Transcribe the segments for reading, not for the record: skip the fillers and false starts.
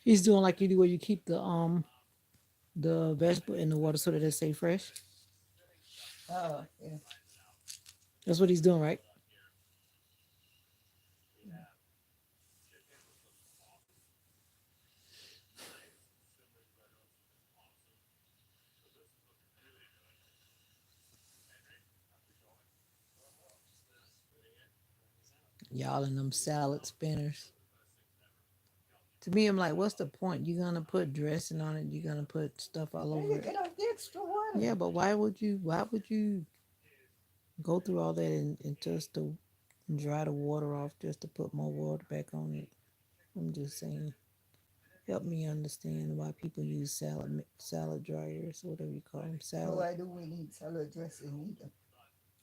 He's doing like you do where you keep the vegetable in the water so that they stay fresh. Oh, yeah. That's what he's doing, right? Y'all and them salad spinners. To me, I'm like, what's the point? You're gonna put dressing on it. You're gonna put stuff all Then over you it. get off the extra water. Yeah, but why would you? Why would you go through all that and just to dry the water off just to put more water back on it? I'm just saying. Help me understand why people use salad dryers, whatever you call them, So salad. why do we need salad dressing either?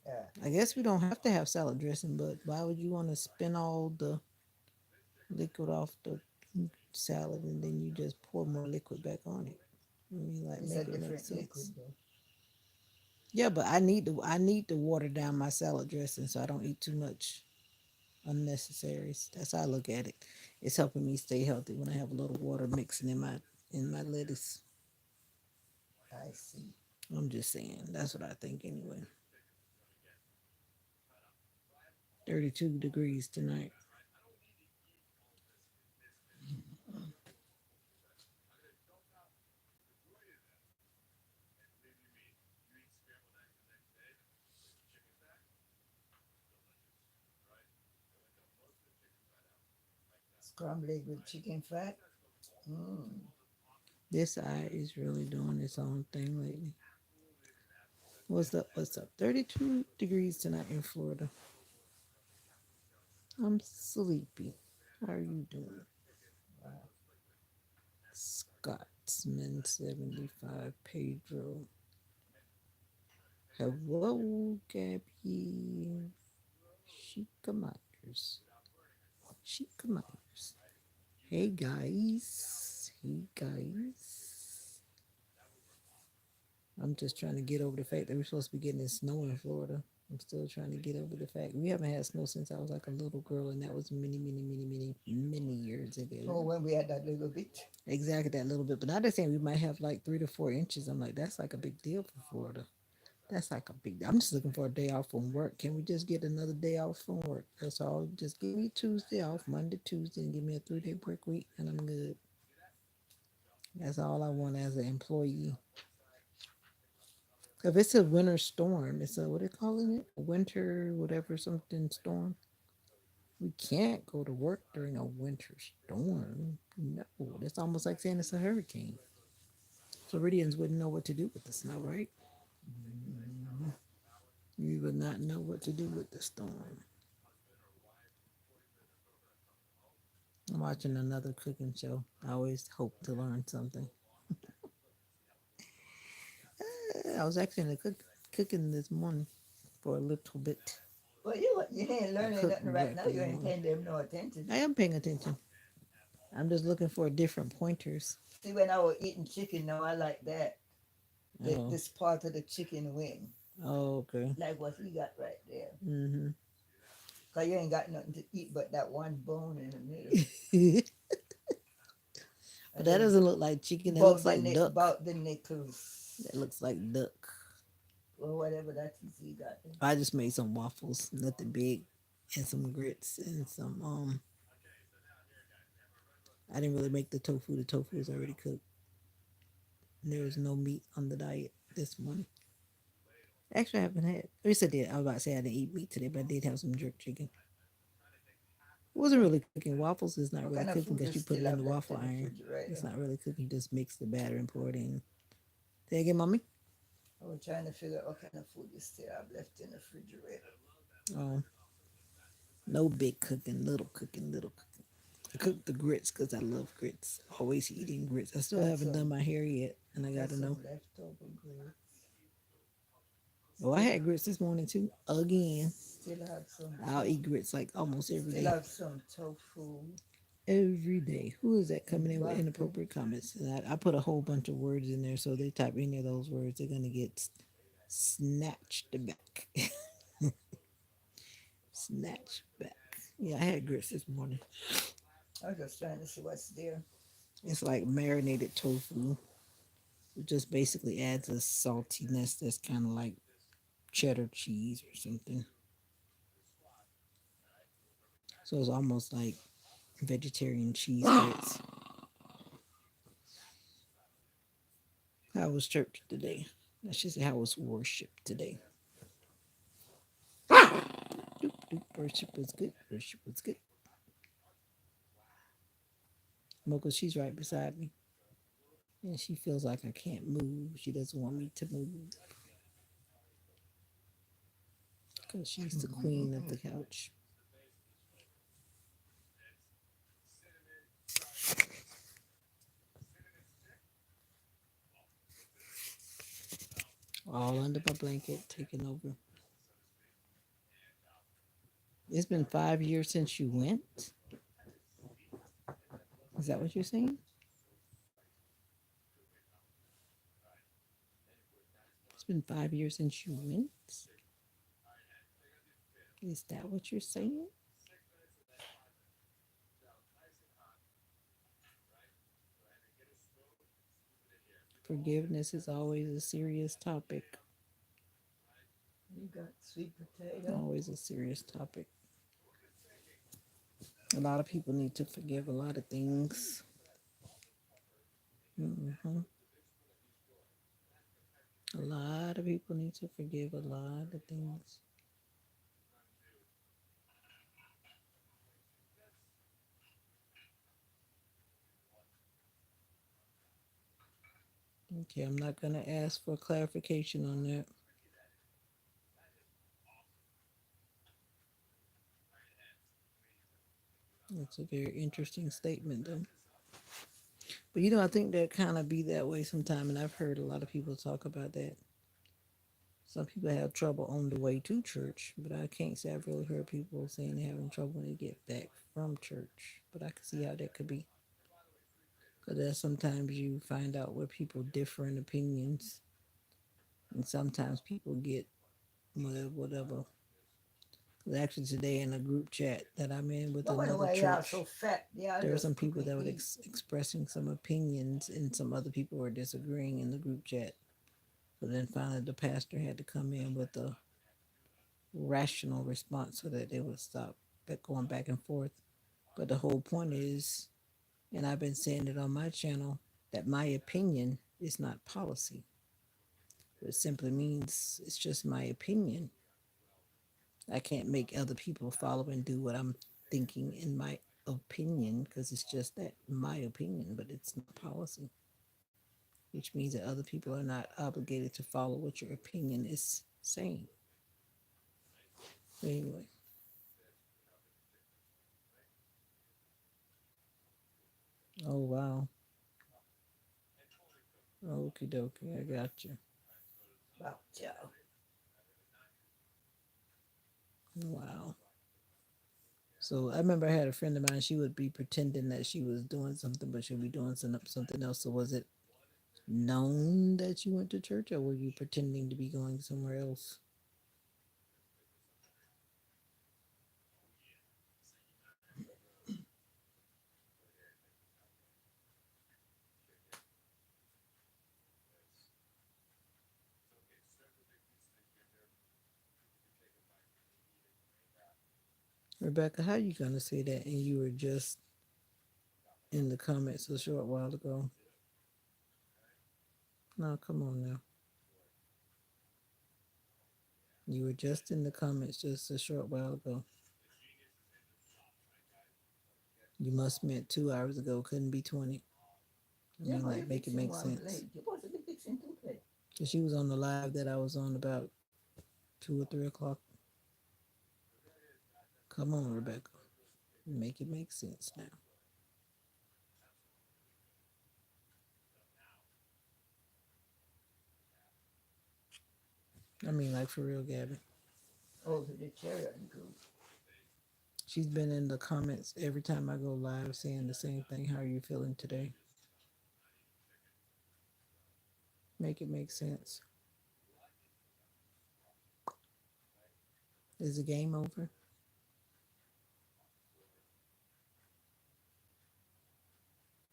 Yeah. I guess we don't have to have salad dressing, but why would you want to spin all the liquid off the salad and then you just pour more liquid back on it? I mean, like, It's a make it make different sense. liquid though. Yeah, but I need to water down my salad dressing so I don't eat too much unnecessary. That's how I look at it. It's helping me stay healthy when I have a little water mixing in my lettuce. I see. I'm just saying. That's what I think anyway. 32 degrees tonight. Scrambled egg with chicken fat. Mm. This eye is really doing its own thing lately. What's up? What's up? 32 degrees tonight in Florida. I'm sleepy. How are you doing? Wow. Scotsman 75 Pedro. Hello, Gabby. Sheikah Myers. Sheikah Myers. Hey guys. Hey guys. I'm just trying to get over the fact that we're supposed to be getting snow in Florida. I'm still trying to get over the fact we haven't had snow since I was like a little girl, and that was many, many, many, many, many years ago. Oh, when we had that little bit. Exactly that little bit, but now they're saying we might have like 3 to 4 inches. I'm like, that's like a big deal for Florida. That's like a big. I'm just looking for a day off from work. Can we just get another day off from work? That's all. Just give me Tuesday off, Monday, Tuesday, and give me a 3 day work week, and I'm good. That's all I want as an employee. If it's a winter storm, it's a what are they calling it? A winter whatever something storm. We can't go to work during a winter storm. No, that's almost like saying it's a hurricane. Floridians wouldn't know what to do with the snow, right? Mm. You would not know what to do with the storm. I'm watching another cooking show. I always hope to learn something. I was actually in the cooking this morning for a little bit. But you ain't I learning cooked nothing right now. breakfast You this ain't morning. paying them no attention. I am paying attention. I'm just looking for different pointers. See, when I was eating chicken, now I like that. Oh, This part of the chicken wing, oh, okay. like what he got right there. Hmm. Cause you ain't got nothing to eat but that one bone in the middle, But and that then doesn't look like chicken. That looks like duck. about the That nickels looks like duck. or whatever that is he got there. I just made some waffles, nothing big, and some grits and some I didn't really make the tofu. The tofu was already cooked. There was no meat on the diet this morning. Actually, I haven't had. At least I did. I was about to say I didn't eat meat today, but I did have some jerk chicken. It wasn't really cooking. Waffles is not What really kind of cooking food because you you put still it in have the left waffle in the iron. It's refrigerator? not really cooking. Just mix the batter and pour it in. Say again, mommy. I was trying to figure out what kind of food you still have left in the refrigerator. Oh, no big cooking, little cooking, little cooking. I cook the grits because I love grits. Always eating grits. I still Got haven't done some, my hair yet, and I got gotta know. some leftover grits. Oh, I Still, had grits this morning too. Again, still have some I'll eat grits like almost every still day. have some tofu, Every day. Who is that some coming in with broccoli. inappropriate comments? And I put a whole bunch of words in there, so they type any of those words, they're gonna get snatched back. Snatched back. Yeah, I had grits this morning. I was just trying to see what's there. It's like marinated tofu. It just basically adds a saltiness that's kind of like cheddar cheese or something. So it's almost like vegetarian cheese grits. How was church today? I should say how was worship today. Doop, doop. Worship was good. Worship was good. Mocha, she's right beside me. And she feels like I can't move. She doesn't want me to move because she's the queen of the couch. All under my blanket, taking over. It's been 5 years since you went. Is that what you're saying? It's been 5 years since you went. Is that what you're saying? Forgiveness is always a serious topic. You got sweet potato. Always a serious topic. A lot of people need to forgive a lot of things. Hmm. A lot of people need to forgive a lot of things. Okay, I'm not going to ask for clarification on that. It's a very interesting statement, though. But I think that kind of be that way sometime, and I've heard a lot of people talk about that. Some people have trouble on the way to church, but I can't say I've really heard people saying they're having trouble when they get back from church. But I can see how that could be. Because sometimes you find out where people differ in opinions, and sometimes people get whatever, whatever. 'Cause actually, today in a group chat that I'm in with But when another y'all so church, fat, y'all there were some just cook people and that were eat. expressing some opinions, and some other people were disagreeing in the group chat. So then finally, the pastor had to come in with a rational response so that they would stop going back and forth. But the whole point is, and I've been saying it on my channel, that my opinion is not policy. It simply means it's just my opinion. I can't make other people follow and do what I'm thinking in my opinion because it's just that my opinion, but it's not policy, which means that other people are not obligated to follow what your opinion is saying. Anyway, oh wow, okie dokie, I got you. About y'all. Wow. So I remember I had a friend of mine. She would be pretending that she was doing something, but she'd be doing something else. So was it known that you went to church, or were you pretending to be going somewhere else? Rebecca, how you gonna say that? And you were just in the comments a short while ago. No, come on now. You were just in the comments just a short while ago. You must meant 2 hours ago. Couldn't be 20. I Yeah, mean, but you like, make it fixing make one sense. plate. You supposed to be fixing two plates. Cause she was on the live that I was on about 2 or 3 o'clock. Come on, Rebecca. Make it make sense now. I mean, like for real, Gabby. Oh, to the chariot group. She's been in the comments every time I go live saying the same thing. How are you feeling today? Make it make sense. Is the game over?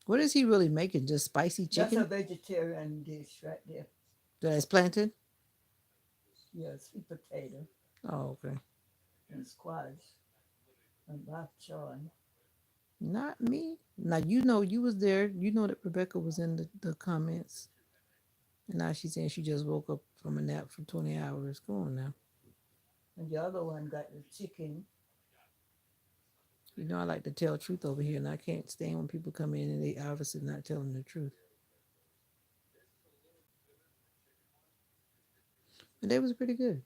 What is he really making? Just spicy That's a chicken vegetarian dish right there. that's planted? Yeah, sweet potato Oh, okay. and squash and bok choy. Not me. Now you know you was there. You know that Rebecca was in the comments, and now she's saying she just woke up from a nap for 20 hours. Go on now. And the other one got the chicken. You know I like to tell truth over here, and I can't stand when people come in and they obviously not telling the truth. But they was pretty good.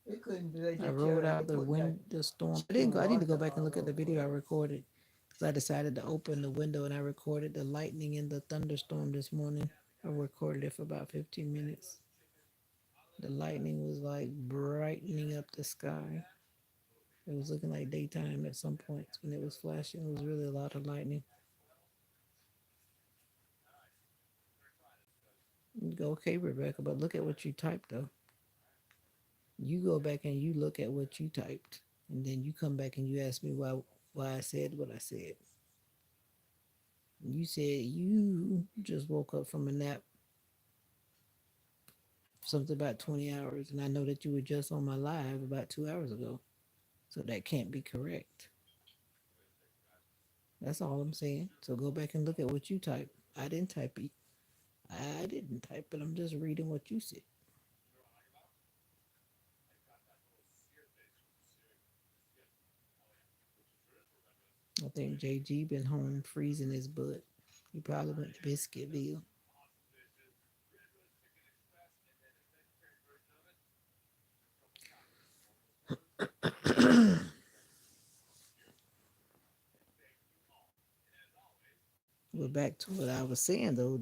It couldn't be I rode vegetarian. out You the put that wind, the storm. I didn't chicken go. I need to go water back and all look at the over video I it. recorded because I decided to open the window and I recorded the lightning and the thunderstorm this morning. I recorded it for about 15 minutes. The lightning was like brightening up the sky. It was looking like daytime at some points when it was flashing. It was really a lot of lightning. You go, okay, Rebecca, but look at what you typed though. You go back and you look at what you typed, and then you come back and you ask me why I said what I said. You said you just woke up from a nap, something about 20 hours, and I know that you were just on my live about 2 hours ago. So that can't be correct. That's all I'm saying. So go back and look at what you typed. I didn't type it. I didn't type it. I'm just reading what you said. I think JG been home freezing his butt. He probably went to Biscuitville. But back to what I was saying though,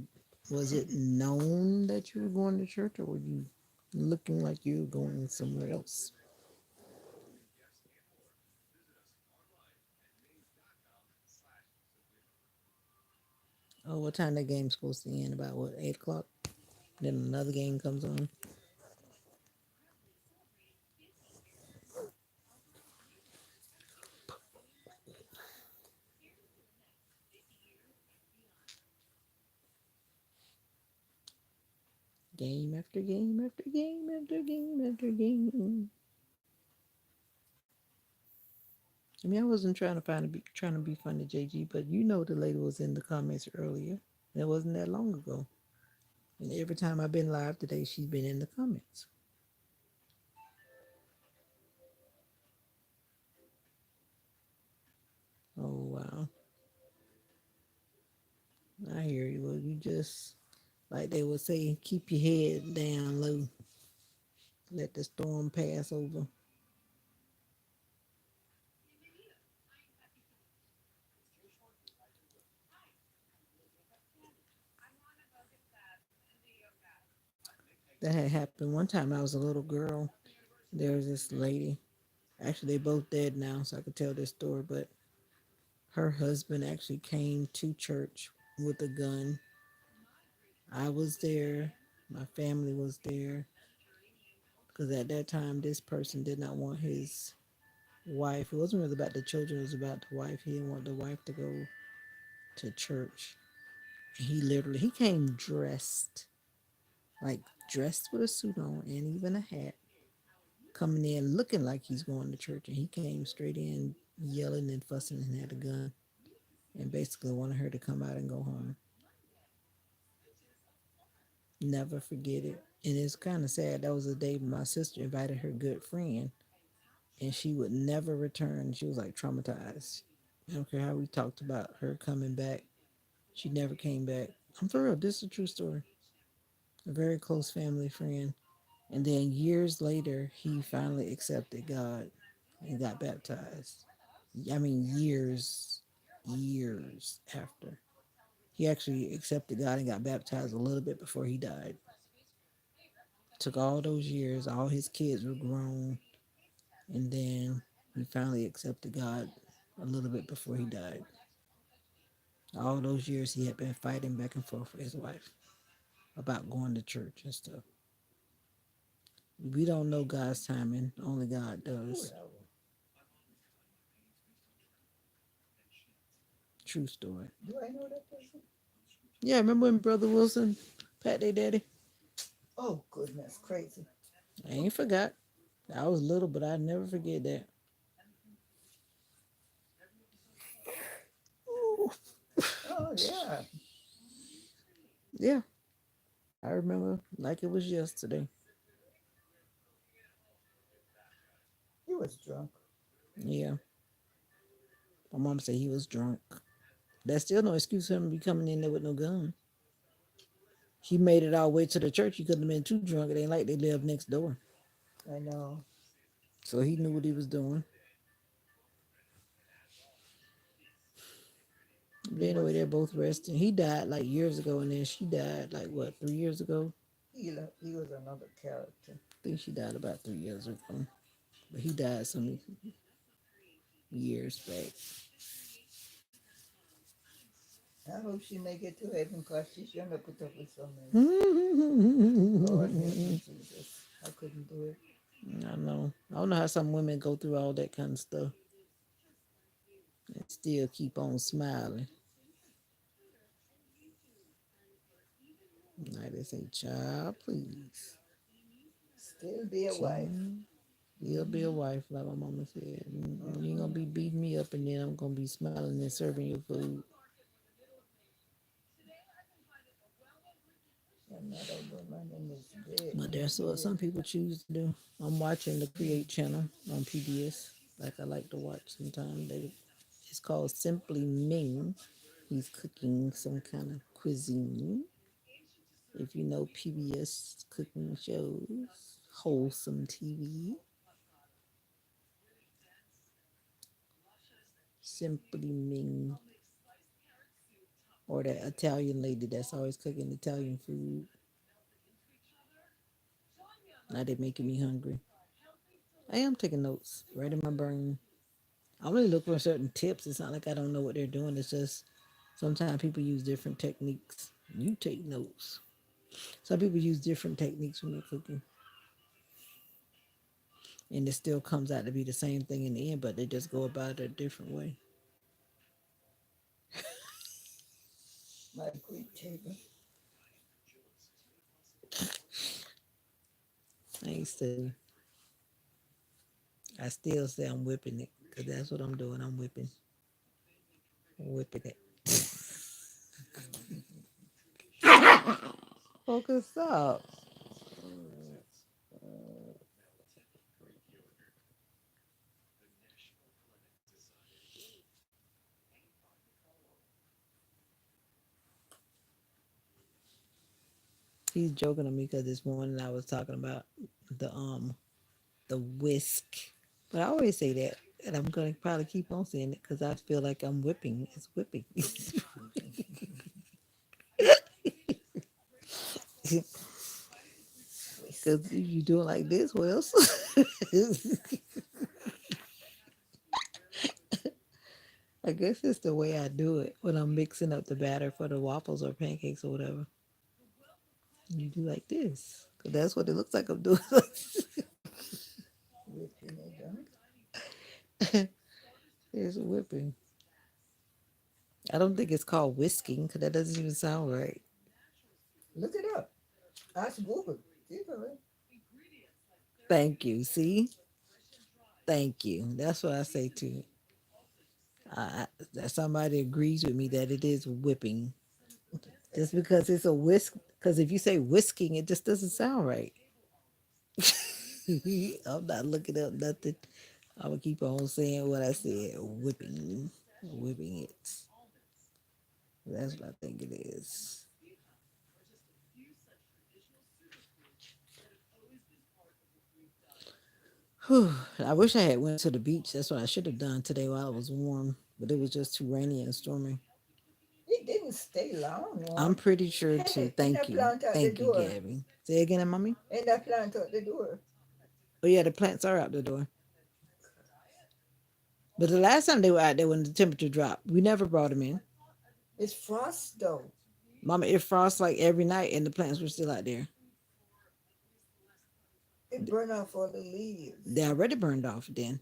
was it known that you were going to church, or were you looking like you were going somewhere else? Oh, what time that game's supposed to end? About what, 8 o'clock? Then another game comes on. Game after game after game after game after game. I mean, I wasn't trying to be funny, JG, but you know the lady was in the comments earlier. And it wasn't that long ago. And every time I've been live today, she's been in the comments. Oh wow, I hear you. Well, you just like they would say, keep your head down low. Let the storm pass over. That had happened one time. I was a little girl. There was this lady. Actually, they both dead now, so I could tell this story. But her husband actually came to church with a gun. I was there. My family was there. Because at that time, this person did not want his wife. It wasn't really about the children. It was about the wife. He didn't want the wife to go to church. He came dressed, like dressed with a suit on and even a hat, coming in looking like he's going to church. And he came straight in yelling and fussing and had a gun and basically wanted her to come out and go home. Never forget it. And it's kind of sad. That was the day my sister invited her good friend, and she would never return. She was like traumatized. I don't care how we talked about her coming back. She never came back. I'm for real. This is a true story. A very close family friend. And then years later, he finally accepted God and got baptized. I mean, years after. He actually accepted God and got baptized a little bit before he died. Took all those years, all his kids were grown, and then he finally accepted God a little bit before he died. All those years he had been fighting back and forth with his wife about going to church and stuff. We don't know God's timing, only God does. True story. Do I know that person? Yeah, remember when Brother Wilson pat their daddy? Oh goodness, crazy. I ain't forgot. I was little, but I never forget that. Ooh. Oh yeah, Yeah, I remember like it was yesterday. he was drunk. Yeah, my mom said he was drunk. That's still no excuse for him to be coming in there with no gun. He made it all the way to the church. He couldn't have been too drunk. It ain't like they lived next door. I know. So he knew what he was doing. But He anyway, was. they're both resting. He died like years ago, and then she died like what, 3 years ago? He was another character. I think she died about 3 years ago. But he died some years back. I hope she make it to heaven because she shouldn't have put up with so many. I Lord help me, Jesus. I couldn't do it. know. I don't know how some women go through all that kind of stuff and still keep on smiling. Like they say, child, please. Still be a wife. Child, you'll be a wife, like my mama said. You ain't gonna be beating me up and then I'm gonna be smiling and serving your food. Another woman in this bed. But that's what some people choose to do. I'm watching the Create channel on PBS, like I like to watch sometimes. It's called Simply Ming. He's cooking some kind of cuisine. If you know PBS cooking shows, wholesome TV, Simply Ming, or that Italian lady that's always cooking Italian food. Now they're making me hungry. I am taking notes right in my brain. I really look for certain tips. It's not like I don't know what they're doing. It's just sometimes people use different techniques. You take notes. Some people use different techniques when they're cooking, and it still comes out to be the same thing in the end, but they just go about it a different way. My great table. I ain't say. I still say I'm whipping it because that's what I'm doing. I'm whipping it. Focus up. He's joking on me because this morning I was talking about the um the whisk. But I always say that, and I'm gonna probably keep on saying it because I feel like I'm whipping. It's whipping. Whisk. Because you do it like this, well, I guess it's the way I do it when I'm mixing up the batter for the waffles or pancakes or whatever. You do like this, 'cause that's what it looks like I'm doing. Whipping it down. It's whipping. I don't think it's called whisking because that doesn't even sound right. Look it up. Ask Google. You know it. Thank you. See, thank you. That's what I say too. That somebody agrees with me that it is whipping. Just because it's a whisk, because if you say whisking, it just doesn't sound right. I'm not looking up nothing. I'm gonna keep on saying what I said. Whipping, whipping it. That's what I think it is. Whew. I wish I had went to the beach. That's what I should have done today while it was warm, but it was just too rainy and stormy. It didn't stay long I'm warm. pretty sure too. Hey, in Thank that you. plant out the Thank you, door. Gabby. Say again, mommy. In that plant out the door. Oh yeah, the plants are out the door. But the last time they were out there when the temperature dropped, we never brought them in. It's frost though. Mama, it frosts like every night and the plants were still out there. It burned off all the leaves. They already burned off then.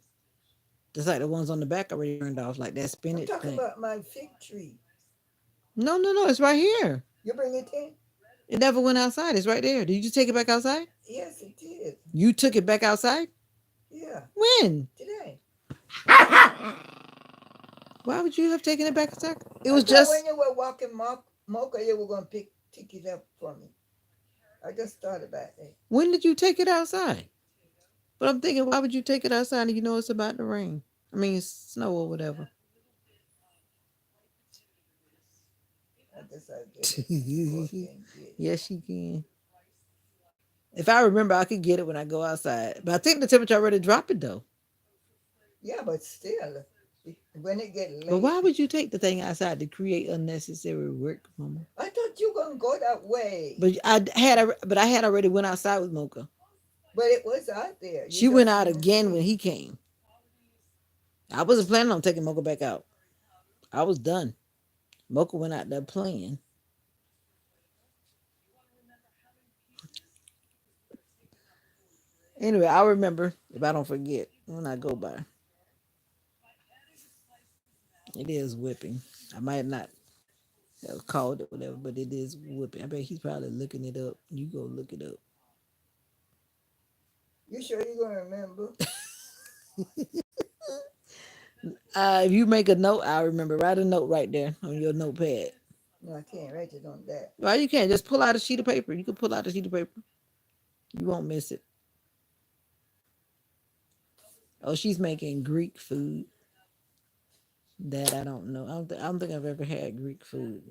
Just like the ones on the back already burned off, like that I'm spinach talking thing. about my fig tree. No, no, no. It's right here. You bring it in? It never went outside. It's right there. Did you just take it back outside? Yes, it did. You took it back outside? Yeah, When? today. Why would you have taken it back outside? It I was thought when just. you were walking Mocha, you were going to pick it up for me. I just thought about that. When did you take it outside? But I'm thinking, why would you take it outside and you know it's about to rain? I mean, snow or whatever. I guess I'll get it. Go up there and get it. Yes, you can. If I remember, I could get it when I go outside. But I think the temperature already dropped it though. Yeah, but still, when it get But late, why would you take the thing outside to create unnecessary work, Mama? I thought you gonna go that way, But I had already went outside with Mocha. but it was out there. You She went just out didn't again when see. he came. I wasn't planning on taking Mocha back out. I was done. Mocha went out there playing. Anyway, I'll remember if I don't forget when I go by. It is whipping. I might not have called it whatever, but it is whipping. I bet he's probably looking it up. You go look it up. You sure you gonna remember? If you make a note, I'll remember. Write a note right there on your notepad. No, I can't write it on that. Well, you can't just pull out a sheet of paper. You can pull out a sheet of paper. You won't miss it. Oh, she's making Greek food that I don't know. I don't think I've ever had Greek food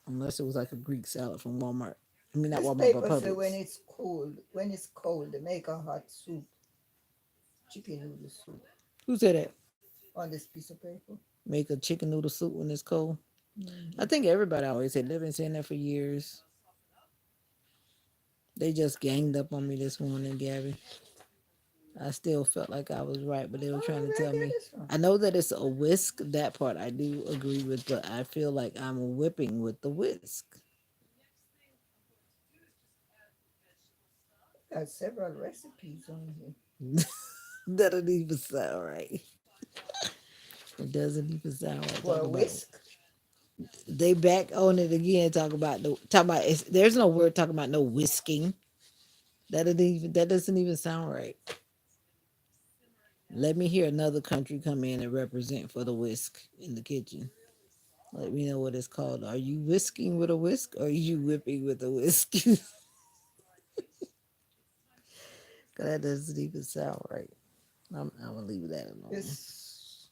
unless it was like a Greek salad from Walmart. I mean, not This Walmart, but paper say Publix. when it's cold, they make a hot soup, chicken noodle soup Who said that? on this piece of paper. Make a chicken noodle soup when it's cold. I Hmm. think everybody always said they've been saying that for years. They just ganged up on me this morning, Gabby. I still felt like I was right, but they were trying Oh, to where I tell get me. this from? I know that it's a whisk. That part I do agree with, but I feel like I'm whipping with the whisk. Got several recipes on here. That doesn't even sound right. It doesn't even sound right. For Talk a about whisk, they back on it again. Talk about. There's no word talking about no whisking. That doesn't even sound right. Let me hear another country come in and represent for the whisk in the kitchen. Let me know what it's called. Are you whisking with a whisk or are you whipping with a whisk? 'Cause that doesn't even sound right. I'm gonna leave that alone. this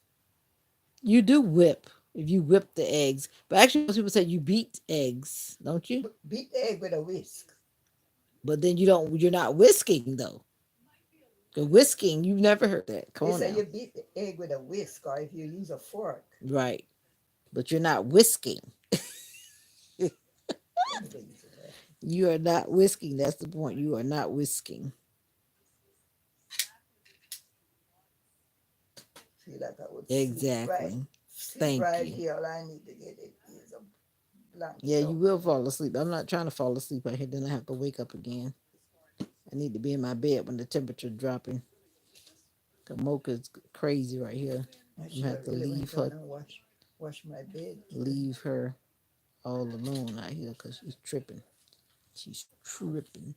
You do whip if you whip the eggs, but actually most people say you beat eggs, don't you? beat the egg with a whisk. But then you don't. You're not whisking though. The whisking, you've never heard that. Come They on say now, you beat the egg with a whisk, or if you use a fork. right? But you're not whisking. Let me go use a bath. You are not whisking. That's the point. You are not whisking. Feel like I would Exactly. sleep Thank right you. here. All I need to get it is a Yeah, blanket you over will me. fall asleep. I'm not trying to fall asleep right here. Then I have to wake up again. I need to be in my bed when the temperature dropping. The mocha's crazy right here. I I'm gonna should have have to really went on and wash my bed. leave her all alone out here because she's tripping. She's tripping,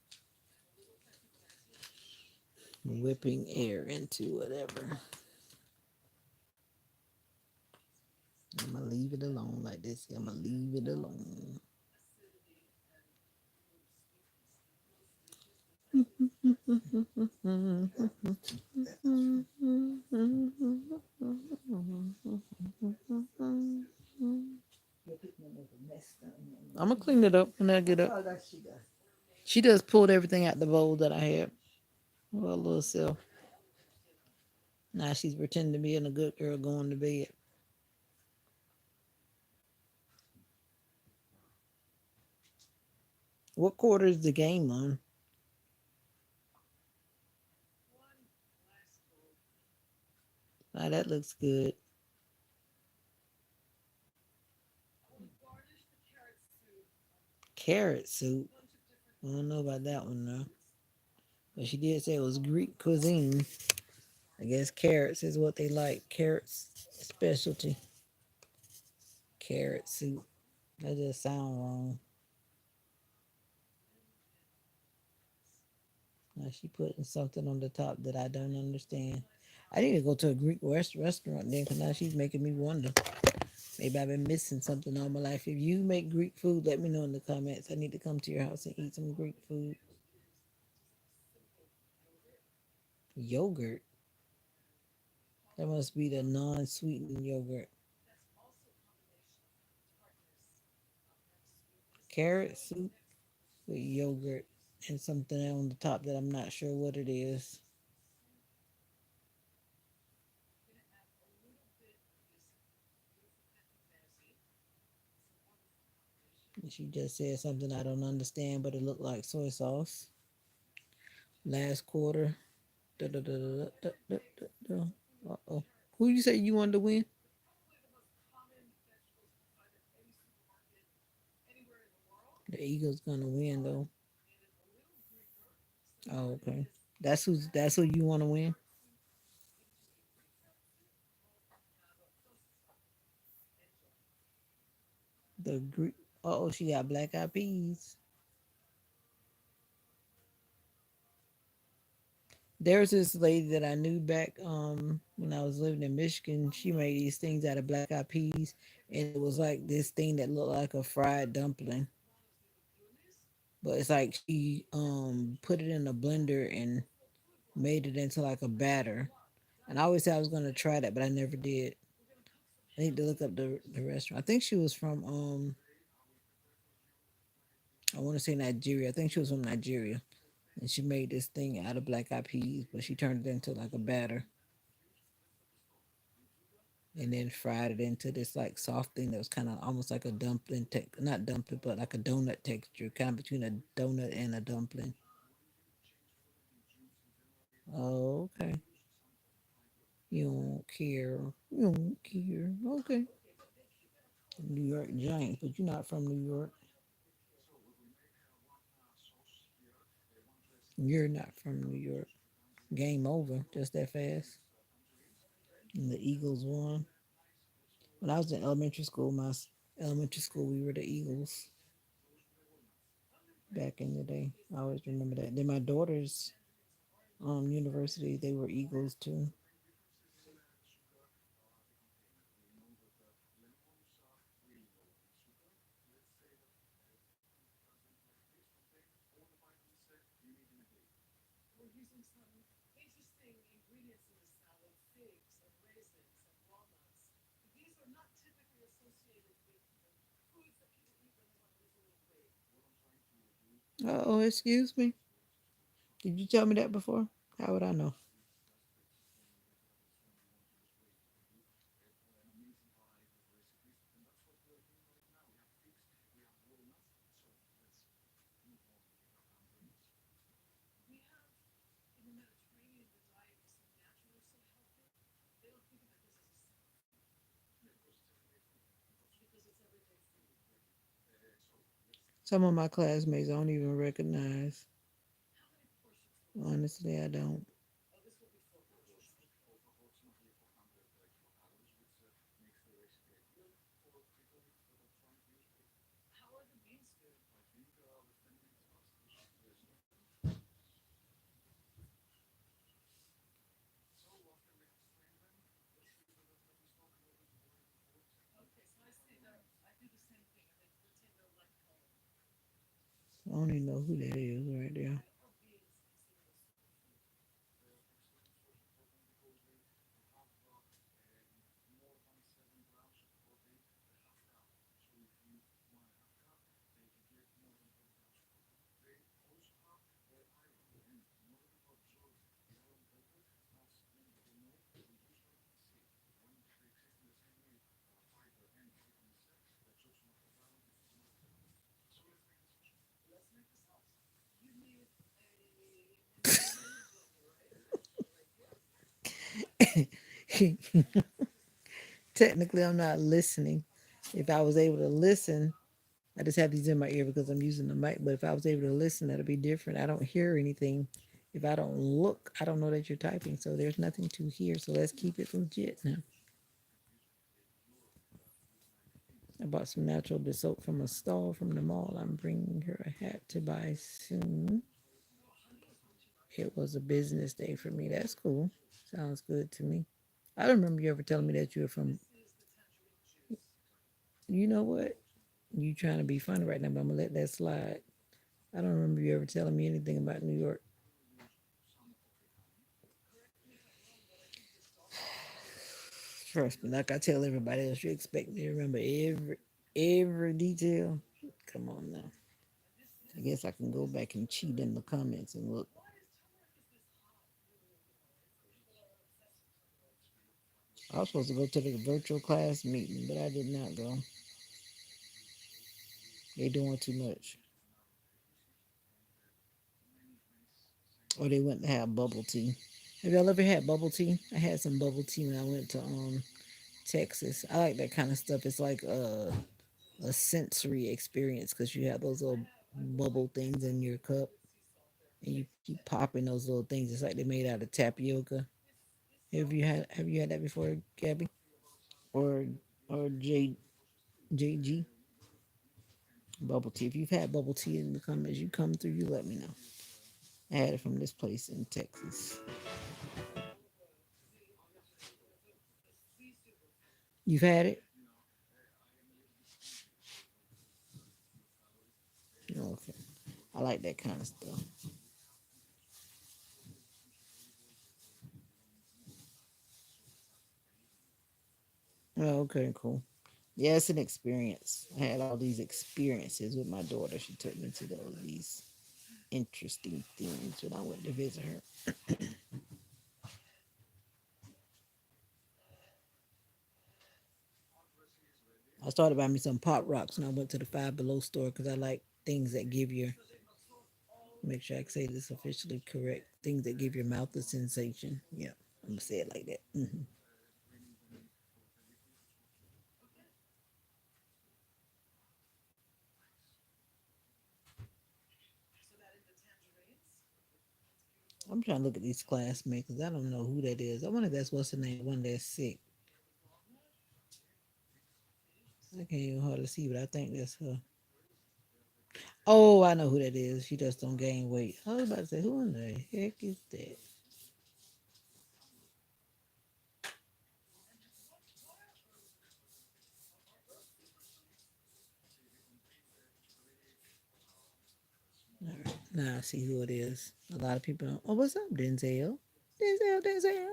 whipping air into whatever. I'm gonna leave it alone like this. I'm gonna leave it alone. You're putting another mess down I'm gonna there. clean it up when I get What's up. all that she got? She just pulled everything out the bowl that I had. Well, little self. Now she's pretending to be a good girl going to bed. What quarter is the game on? Ah, that looks good. Carrot soup. I don't know about that one though. But she did say it was Greek cuisine. I guess carrots is what they like. Carrots specialty. Carrot soup. That just sound wrong. Now she putting something on the top that I don't understand. I need to go to a Greek restaurant then, because now she's making me wonder. Maybe I've been missing something all my life. If you make Greek food, let me know in the comments. I need to come to your house and eat some Greek food. Yogurt. That must be the non-sweetened yogurt. Carrot soup with yogurt and something on the top that I'm not sure what it is. She just said something I don't understand, but it looked like soy sauce. Last quarter. Da, da, da, da, da, da, da, da. Uh-oh. Who you say you wanted to win? The Eagles gonna win though. Oh, okay. That's who you want to win. The Greek. Oh, she got black eyed peas. There's this lady that I knew back when I was living in Michigan. She made these things out of black eyed peas, and it was like this thing that looked like a fried dumpling. But it's like she put it in a blender and made it into like a batter. And I always said I was gonna try that, but I never did. I need to look up the restaurant. I think she was from I want to say Nigeria. I think she was from Nigeria, and she made this thing out of black eyed peas, but she turned it into like a batter and then fried it into this like soft thing that was kind of almost like a dumpling, not dumpling, but like a donut texture, kind of between a donut and a dumpling. Oh, okay. You don't care. You don't care. Okay. New York Giants, but you're not from New York. You're not from New York. Game over just that fast. And the Eagles won. When I was in elementary school, elementary school, we were the Eagles back in the day. I always remember that. Then my daughter's university, they were Eagles too. Oh, excuse me. Did you tell me that before? How would I know? Some of my classmates I don't even recognize. Honestly, I don't. I don't even know who that is right there. Technically, I'm not listening. If I was able to listen, I just have these in my ear because I'm using the mic. But if I was able to listen, that'd be different. I don't hear anything. If I don't look, I don't know that you're typing. So there's nothing to hear. So let's keep it legit now. I bought some natural dish soap from a stall from the mall. I'm bringing her a hat to buy soon. It was a business day for me. That's cool. Sounds good to me. I don't remember you ever telling me that you were from. You know what? You trying to be funny right now, but I'm gonna let that slide. I don't remember you ever telling me anything about New York. Trust me, like I tell everybody else, you expect me to remember every detail. Come on now. I guess I can go back and cheat in the comments and look. I was supposed to go to the virtual class meeting, but I did not go. They doing too much. Or they went to have bubble tea. Have y'all ever had bubble tea? I had some bubble tea when I went to Texas. I like that kind of stuff. It's like a sensory experience because you have those little bubble things in your cup and you keep popping those little things. It's like they're made out of tapioca. Have you had that before, Gabby? Or JG? Bubble tea. If you've had bubble tea in the comments, you come through, you let me know. I had it from this place in Texas. You've had it? Okay. I like that kind of stuff. Oh, okay, cool. Yeah, it's an experience. I had all these experiences with my daughter. She took me to these interesting things when I went to visit her. I started buying me some pop rocks and I went to the Five Below store because I like things that give your, make sure I say this officially correct, things that give your mouth a sensation. Yeah, I'm going to say it like that. I'm trying to look at these classmates because I don't know who that is. I wonder if that's what's the name, one that's sick. I can't even hardly see, but I think that's her. Oh, I know who that is. She just don't gain weight. I was about to say, who in the heck is that? All right, now I see who it is. A lot of people don't. Oh, what's up, Denzel? Denzel.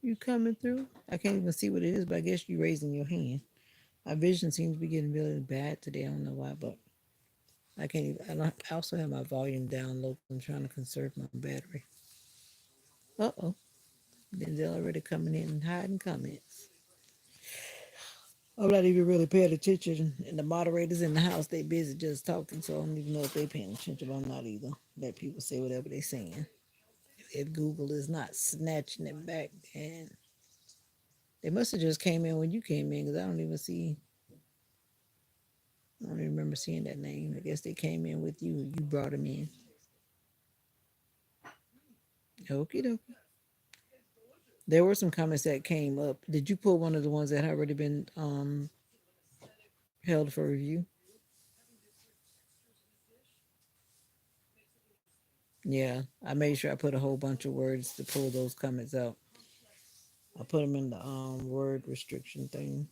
You coming through? I can't even see what it is, but I guess you raising your hand. My vision seems to be getting really bad today. I don't know why, but I can't even. I don't. I also have my volume down low. I'm trying to conserve my battery. Uh oh, Denzel already coming in and hiding comments. I'm not even really paying attention, and the moderators in the house they busy just talking, so I don't even know if they paying attention. But I'm not either. Let people say whatever they saying. If Google is not snatching it back, then they must have just came in when you came in, because I don't even see. I don't even remember seeing that name. I guess they came in with you. You brought them in. Okie dokie. There were some comments that came up. Did you pull one of the ones that had already been held for review? Yeah, I made sure I put a whole bunch of words to pull those comments out. I put them in the word restriction thing.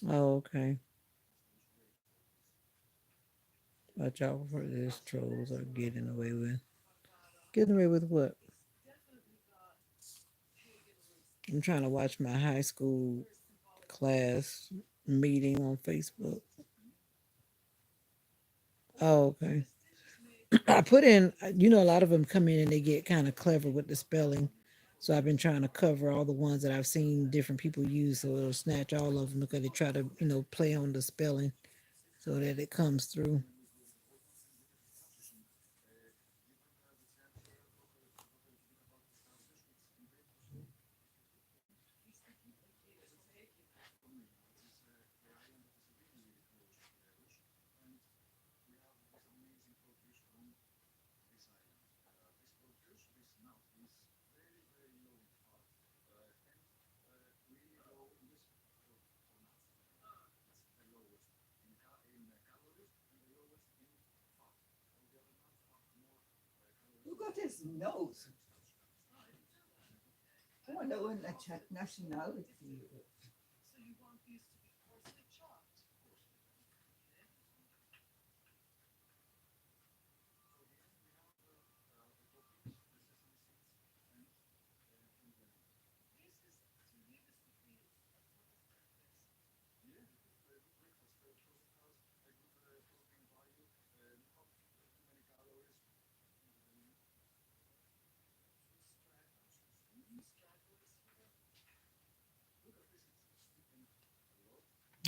Oh, okay. Watch out for this. Trolls are getting away with. Getting away with what? I'm trying to watch my high school class meeting on Facebook. Oh, okay. I put in, a lot of them come in and they get kind of clever with the spelling. So I've been trying to cover all the ones that I've seen different people use. So it'll snatch all of them because they try to, play on the spelling so that it comes through. Who got his nose? I wonder what nationality he is.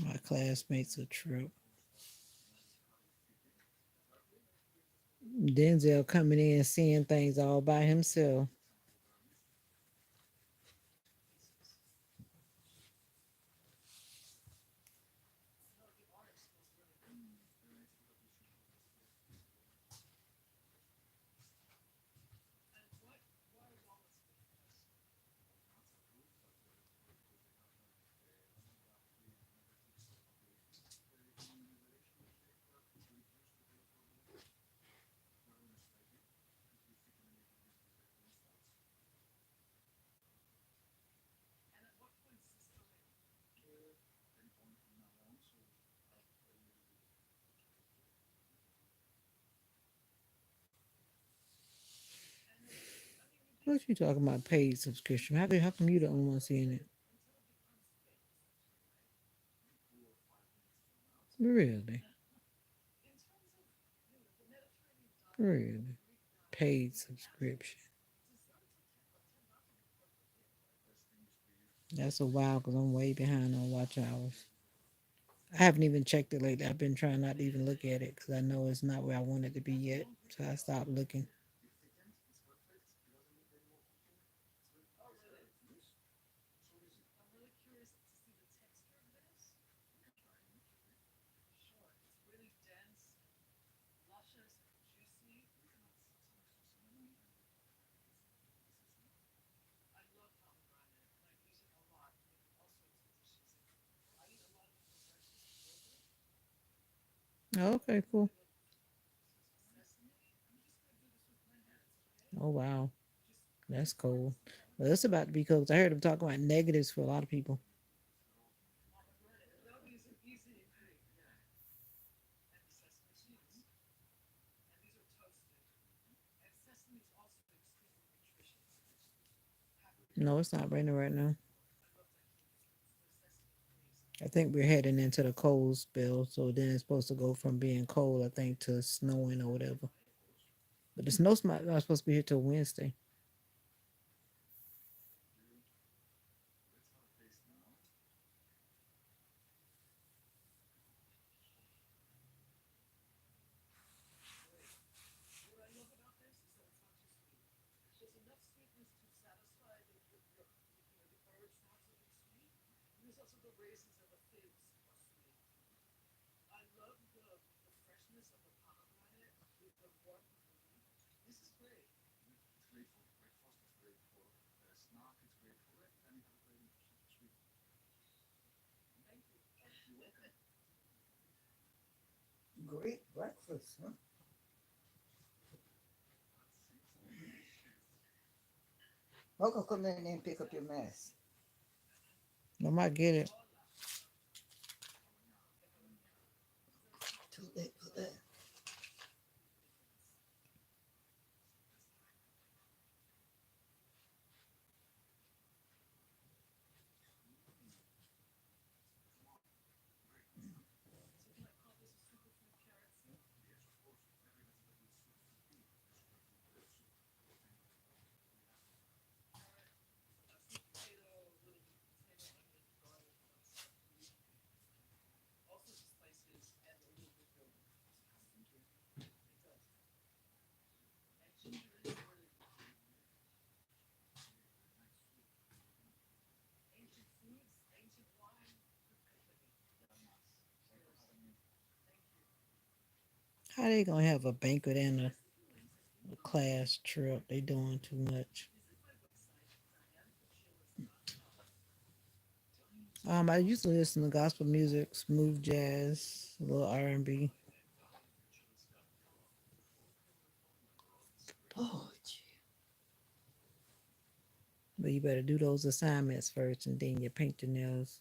My classmates a trip. Denzel coming in seeing things all by himself. What you talking about paid subscription? How come you the only one seeing it? Really? Really? Paid subscription. That's a while because I'm way behind on watch hours. I haven't even checked it lately. I've been trying not to even look at it because I know it's not where I want it to be yet. So I stopped looking. Oh, okay, cool. Oh, wow. That's cool. Well, it's about to be cool 'cause I heard them talking about negatives for a lot of people. No, it's not raining right now. I think we're heading into the cold spell, so then it's supposed to go from being cold, I think, to snowing or whatever. But the snow's not supposed to be here till Wednesday. Great breakfast, huh? Welcome, come in and pick up your mess. I might get it. How they gonna have a banquet and a class trip? They doing too much. I used to listen to gospel music, smooth jazz, a little R&B. Oh, But you better do those assignments first, and then you paint your nails.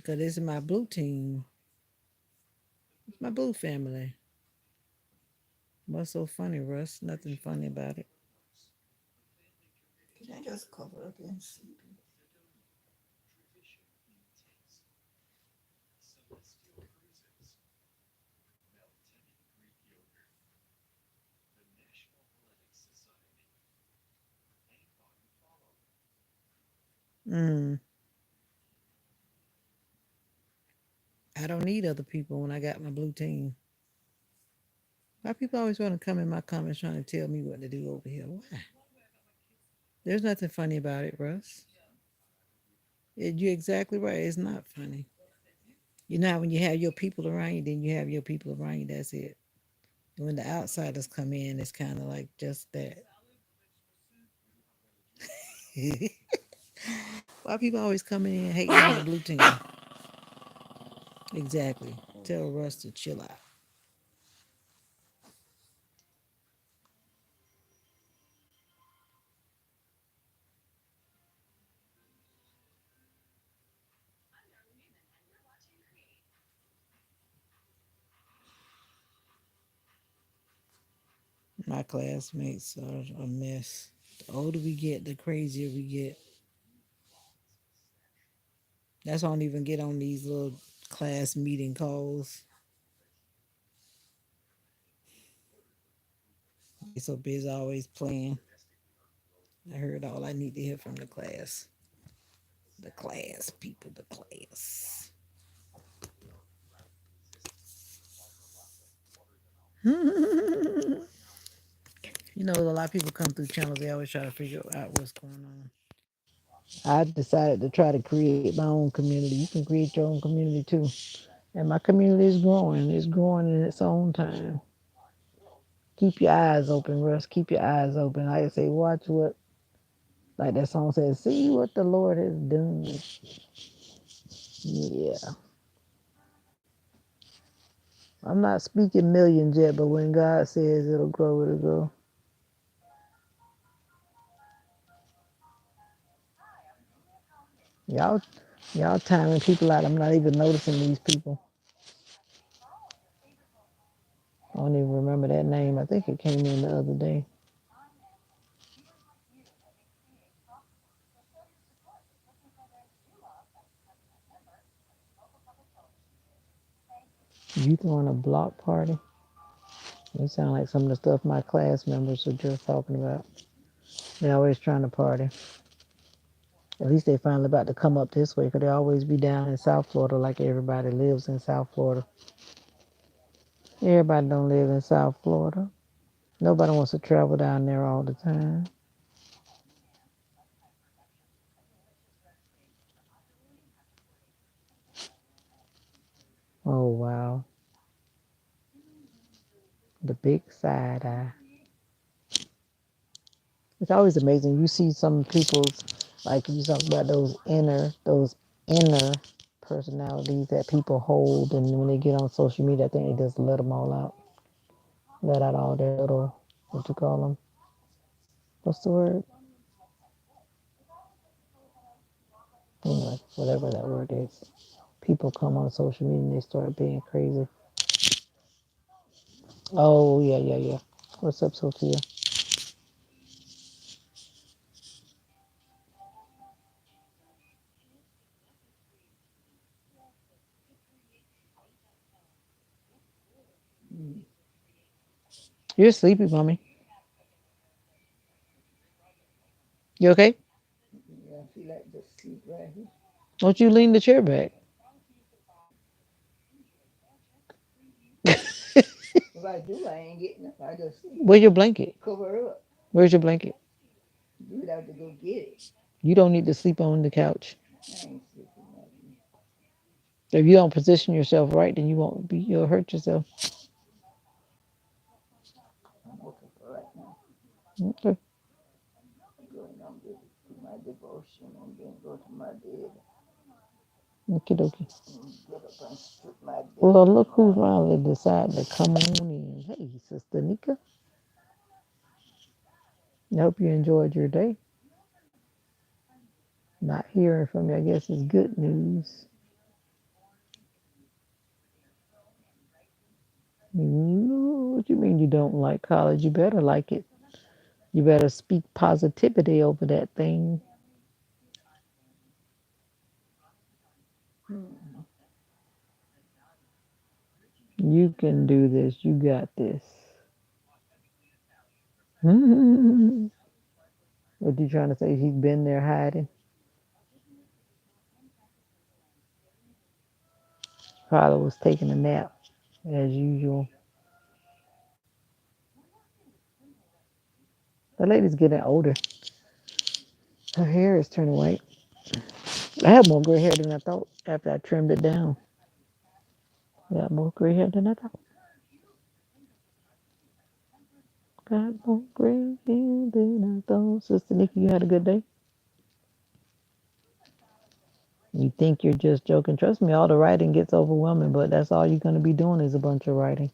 Cause this is my blue team, it's my blue family. What's so funny, Russ? Nothing funny about it. can I just cover up and sleep? Mm, I don't need other people when I got my blue team. Why people always want to come in my comments trying to tell me what to do over here? Why? There's nothing funny about it, Russ. You're exactly right. It's not funny. You know how when you have your people around you, then you have your people around you. That's it. And when the outsiders come in, it's kind of like just that. Why people always coming in hating on my blue team? Exactly. Tell Russ to chill out. My classmates are a mess. The older we get, the crazier we get. That's why I don't even get on these little class meeting calls. They so busy always playing. I heard all I need to hear from the class. The class, people, the class. You know, a lot of people come through channels, they always try to figure out what's going on. I decided to try to create my own community. You can create your own community too. And my community is growing. It's growing in its own time. Keep your eyes open, Russ. Keep your eyes open. Like I say, watch what, like that song says, see what the Lord has done. Yeah. I'm not speaking millions yet, but when God says it'll grow, it'll grow. Y'all, y'all timing people out. I'm not even noticing these people. I don't even remember that name. I think it came in the other day. You throwing a block party? It sound like some of the stuff my class members are just talking about. They always trying to party. At least they finally about to come up this way, 'cause they always be down in South Florida like everybody lives in South Florida. Everybody don't live in South Florida. Nobody wants to travel down there all the time. Oh wow, the big side eye. It's always amazing. You see some people's, like you talk about those inner personalities that people hold, and when they get on social media, I think they just let them all out, let out all their little, what you call them? What's the word? Anyway, whatever that word is. People come on social media and they start being crazy. Oh yeah, yeah, yeah. What's up, Sophia? You're sleepy, mommy. You okay? Yeah, I feel like just sleep right here. Don't you lean the chair back? If I do, I ain't getting up. I just sleep. Where's your blanket? Cover up. Where's your blanket? You would have to go get it. You don't need to sleep on the couch. I ain't sleeping nothing. If you don't position yourself right, then you won't be. You'll hurt yourself. I'm looking for right now. Okay. Going on with my devotion and then go to my bed Okie dokie. and get up and strip my bed Well, in the look who's morning. finally decided to come on in. Hey, Sister Nika. I hope you enjoyed your day. Not hearing from you, I guess, is good news. What you mean you don't like college? You better like it. You better speak positivity over that thing. Hmm. You can do this. You got this. What you trying to say? He's been there hiding. Probably was taking a nap as usual. The lady's getting older. Her hair is turning white. I have more gray hair than I thought after I trimmed it down. I got more gray hair than I thought. Got more gray hair than I thought. Sister Nikki, you had a good day? You think you're just joking. Trust me, all the writing gets overwhelming, but that's all you're going to be doing is a bunch of writing.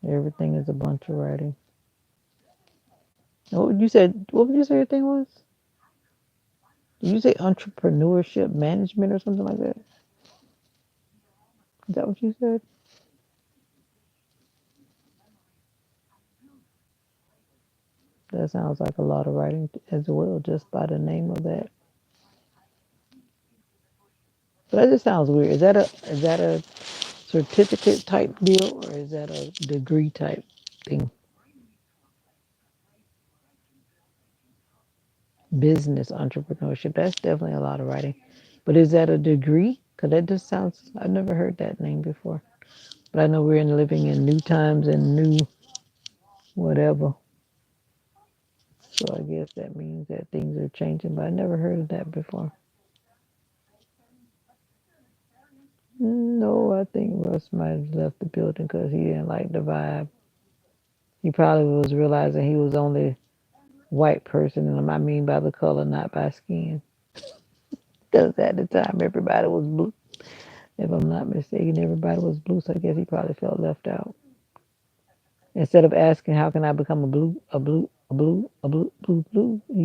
Everything is a bunch of writing. What would you say? What would you say your thing was? Did you say entrepreneurship management or something like that? Is that what you said? That sounds like a lot of writing as well, just by the name of that. But that just sounds weird. Is that a certificate type deal or is that a degree type thing? Business entrepreneurship. That's definitely a lot of writing. But is that a degree? Because that just sounds, I've never heard that name before. But I know we're living in new times and new whatever. So I guess that means that things are changing. But I never heard of that before. No, I think Russ might have left the building because he didn't like the vibe. He probably was realizing he was only white person, and I mean by the color, not by skin. Because at the time, everybody was blue. If I'm not mistaken, everybody was blue, so I guess he probably felt left out. Instead of asking, how can I become a blue, he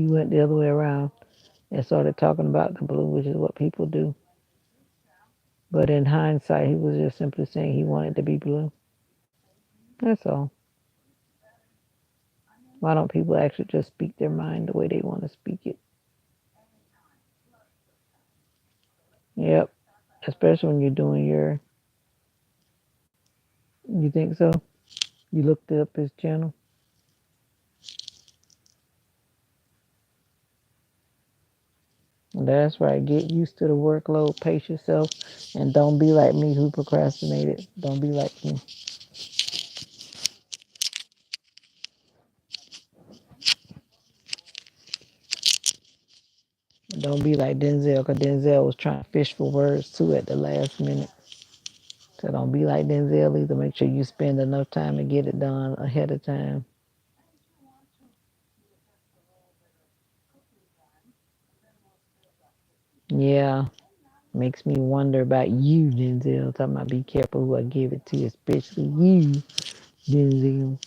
went the other way around and started talking about the blue, which is what people do. But in hindsight, he was just simply saying he wanted to be blue. That's all. Why don't people actually just speak their mind the way they want to speak it? Yep. Especially when you're doing your, you think so? You looked up his channel? That's right. Get used to the workload. Pace yourself. And don't be like me who procrastinated. Don't be like me. Don't be like Denzel, because Denzel was trying to fish for words too at the last minute. So don't be like Denzel either. Make sure you spend enough time to get it done ahead of time. Yeah. Makes me wonder about you, Denzel. Talking about be careful who I give it to, especially you, Denzel.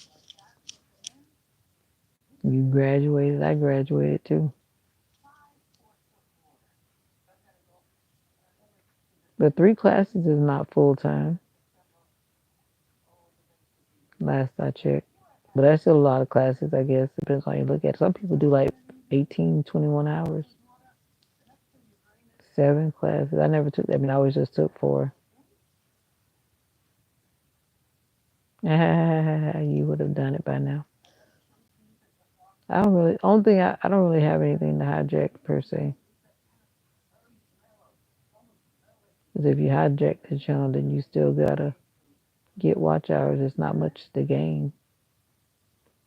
You graduated, I graduated too. But 3 classes is not full time, last I checked. But that's still a lot of classes, I guess. Depends on how you look at it. Some people do like 18, 21 hours. 7 classes. I never took that. I mean, I always just took 4. You would have done it by now. I don't really, only thing, I don't really have anything to hijack per se. Because if you hijack the channel, then you still gotta get watch hours. It's not much to gain.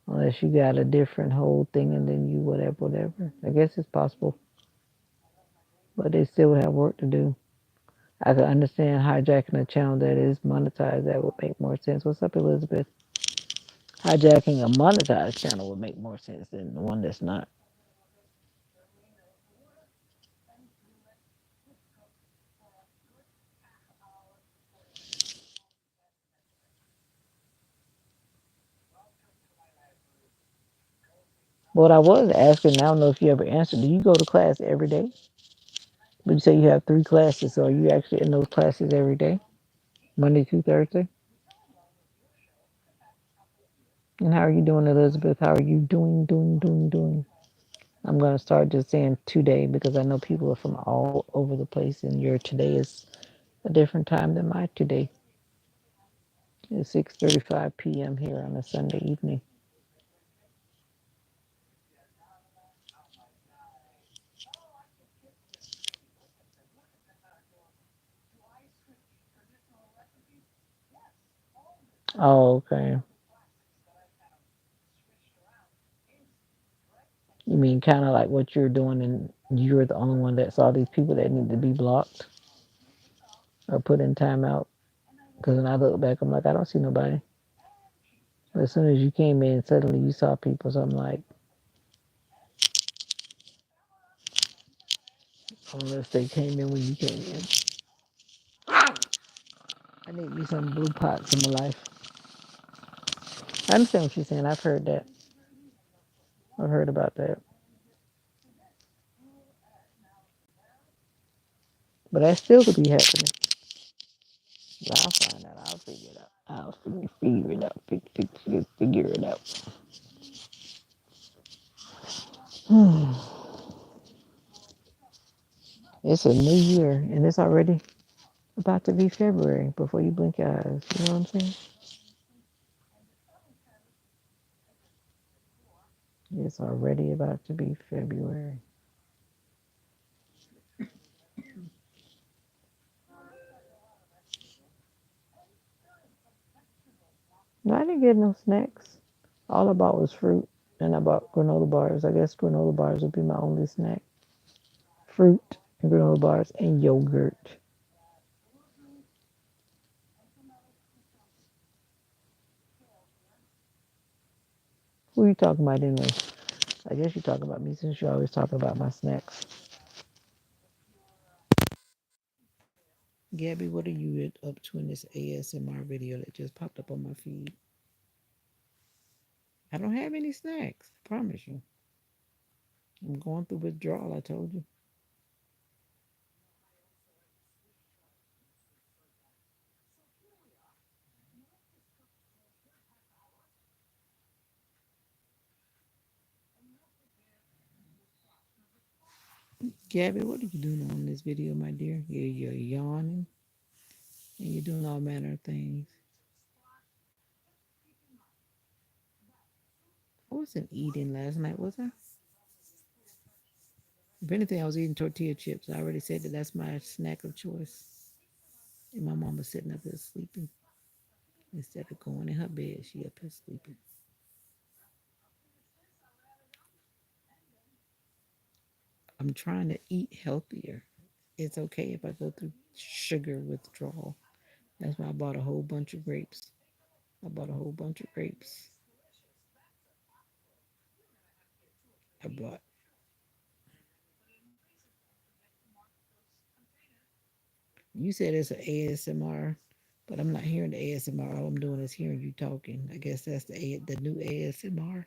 Unless you got a different whole thing and then you whatever, whatever. I guess it's possible. But they still have work to do. I could understand hijacking a channel that is monetized. That would make more sense. What's up, Elizabeth? Hijacking a monetized channel would make more sense than the one that's not. What I was asking, I don't know if you ever answered. Do you go to class every day? But you say you have 3 classes, so are you actually in those classes every day, Monday through Thursday? And how are you doing, Elizabeth? How are you doing? I'm gonna start just saying today because I know people are from all over the place, and your today is a different time than my today. It's 6:35 p.m. here on a Sunday evening. Oh, okay. You mean kind of like what you're doing, and you're the only one that saw these people that need to be blocked or put in timeout? Because when I look back, I'm like, I don't see nobody. But as soon as you came in, suddenly you saw people. So I'm like, unless they came in when you came in. I need me some blue pots in my life. I understand what you're saying. I've heard that. I've heard about that. But that still could be happening. But I'll find out. I'll figure it out. I'll figure it out. Figure it out. It's a new year, and it's already about to be February before you blink your eyes. You know what I'm saying? It's already about to be February. No, I didn't get no snacks. All I bought was fruit, and I bought granola bars. I guess granola bars would be my only snack. Fruit and granola bars and yogurt. Who are you talking about anyway? I guess you're talking about me since you're always talking about my snacks. Gabby, what are you up to in this ASMR video that just popped up on my feed? I don't have any snacks. I promise you. I'm going through withdrawal, I told you. Gabby, what are you doing on this video, my dear? You're yawning and you're doing all manner of things. I wasn't eating last night, was I? If anything, I was eating tortilla chips. I already said that that's my snack of choice. And my mom was sitting up there sleeping. Instead of going in her bed, she up here sleeping. I'm trying to eat healthier. It's okay if I go through sugar withdrawal. That's why I bought a whole bunch of grapes. I bought a whole bunch of grapes. I bought. You said it's an ASMR, but I'm not hearing the ASMR. All I'm doing is hearing you talking. I guess that's the new ASMR.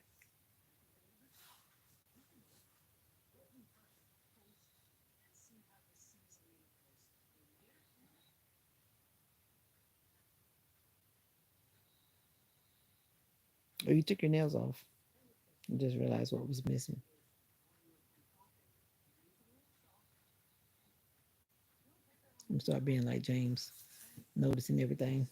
Oh, you took your nails off. I just realized what was missing. I'm start being like James, noticing everything.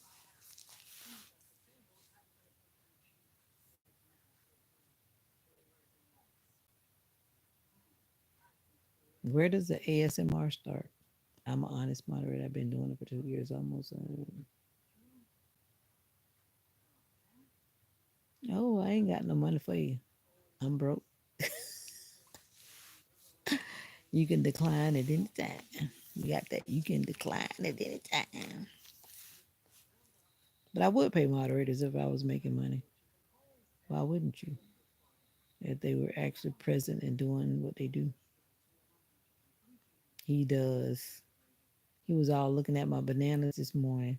Where does the ASMR start? I'm an honest moderator. I've been doing it for 2 years almost. Oh, I ain't got no money for you. I'm broke. You can decline at any time. You got that. You can decline at any time. But I would pay moderators if I was making money. Why wouldn't you? If they were actually present and doing what they do. He does. He was all looking at my bananas this morning.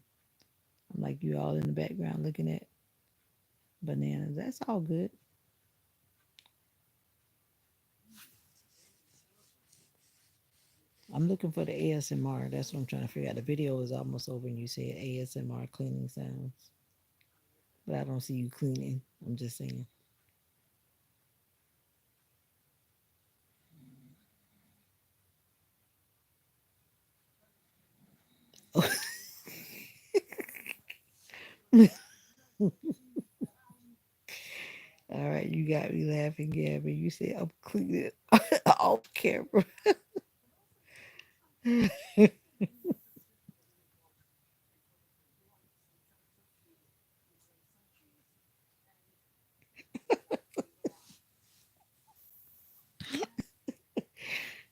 I'm like, you all in the background looking at bananas. That's all good. I'm looking for the ASMR. That's what I'm trying to figure out. The video is almost over and you said ASMR cleaning sounds. But I don't see you cleaning. I'm just saying. All right, you got me laughing, Gabby. You said I'm cleaning off camera.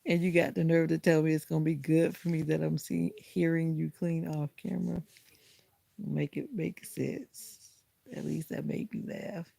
And you got the nerve to tell me it's gonna be good for me that I'm hearing you clean off camera. Make it make sense. At least that made me laugh.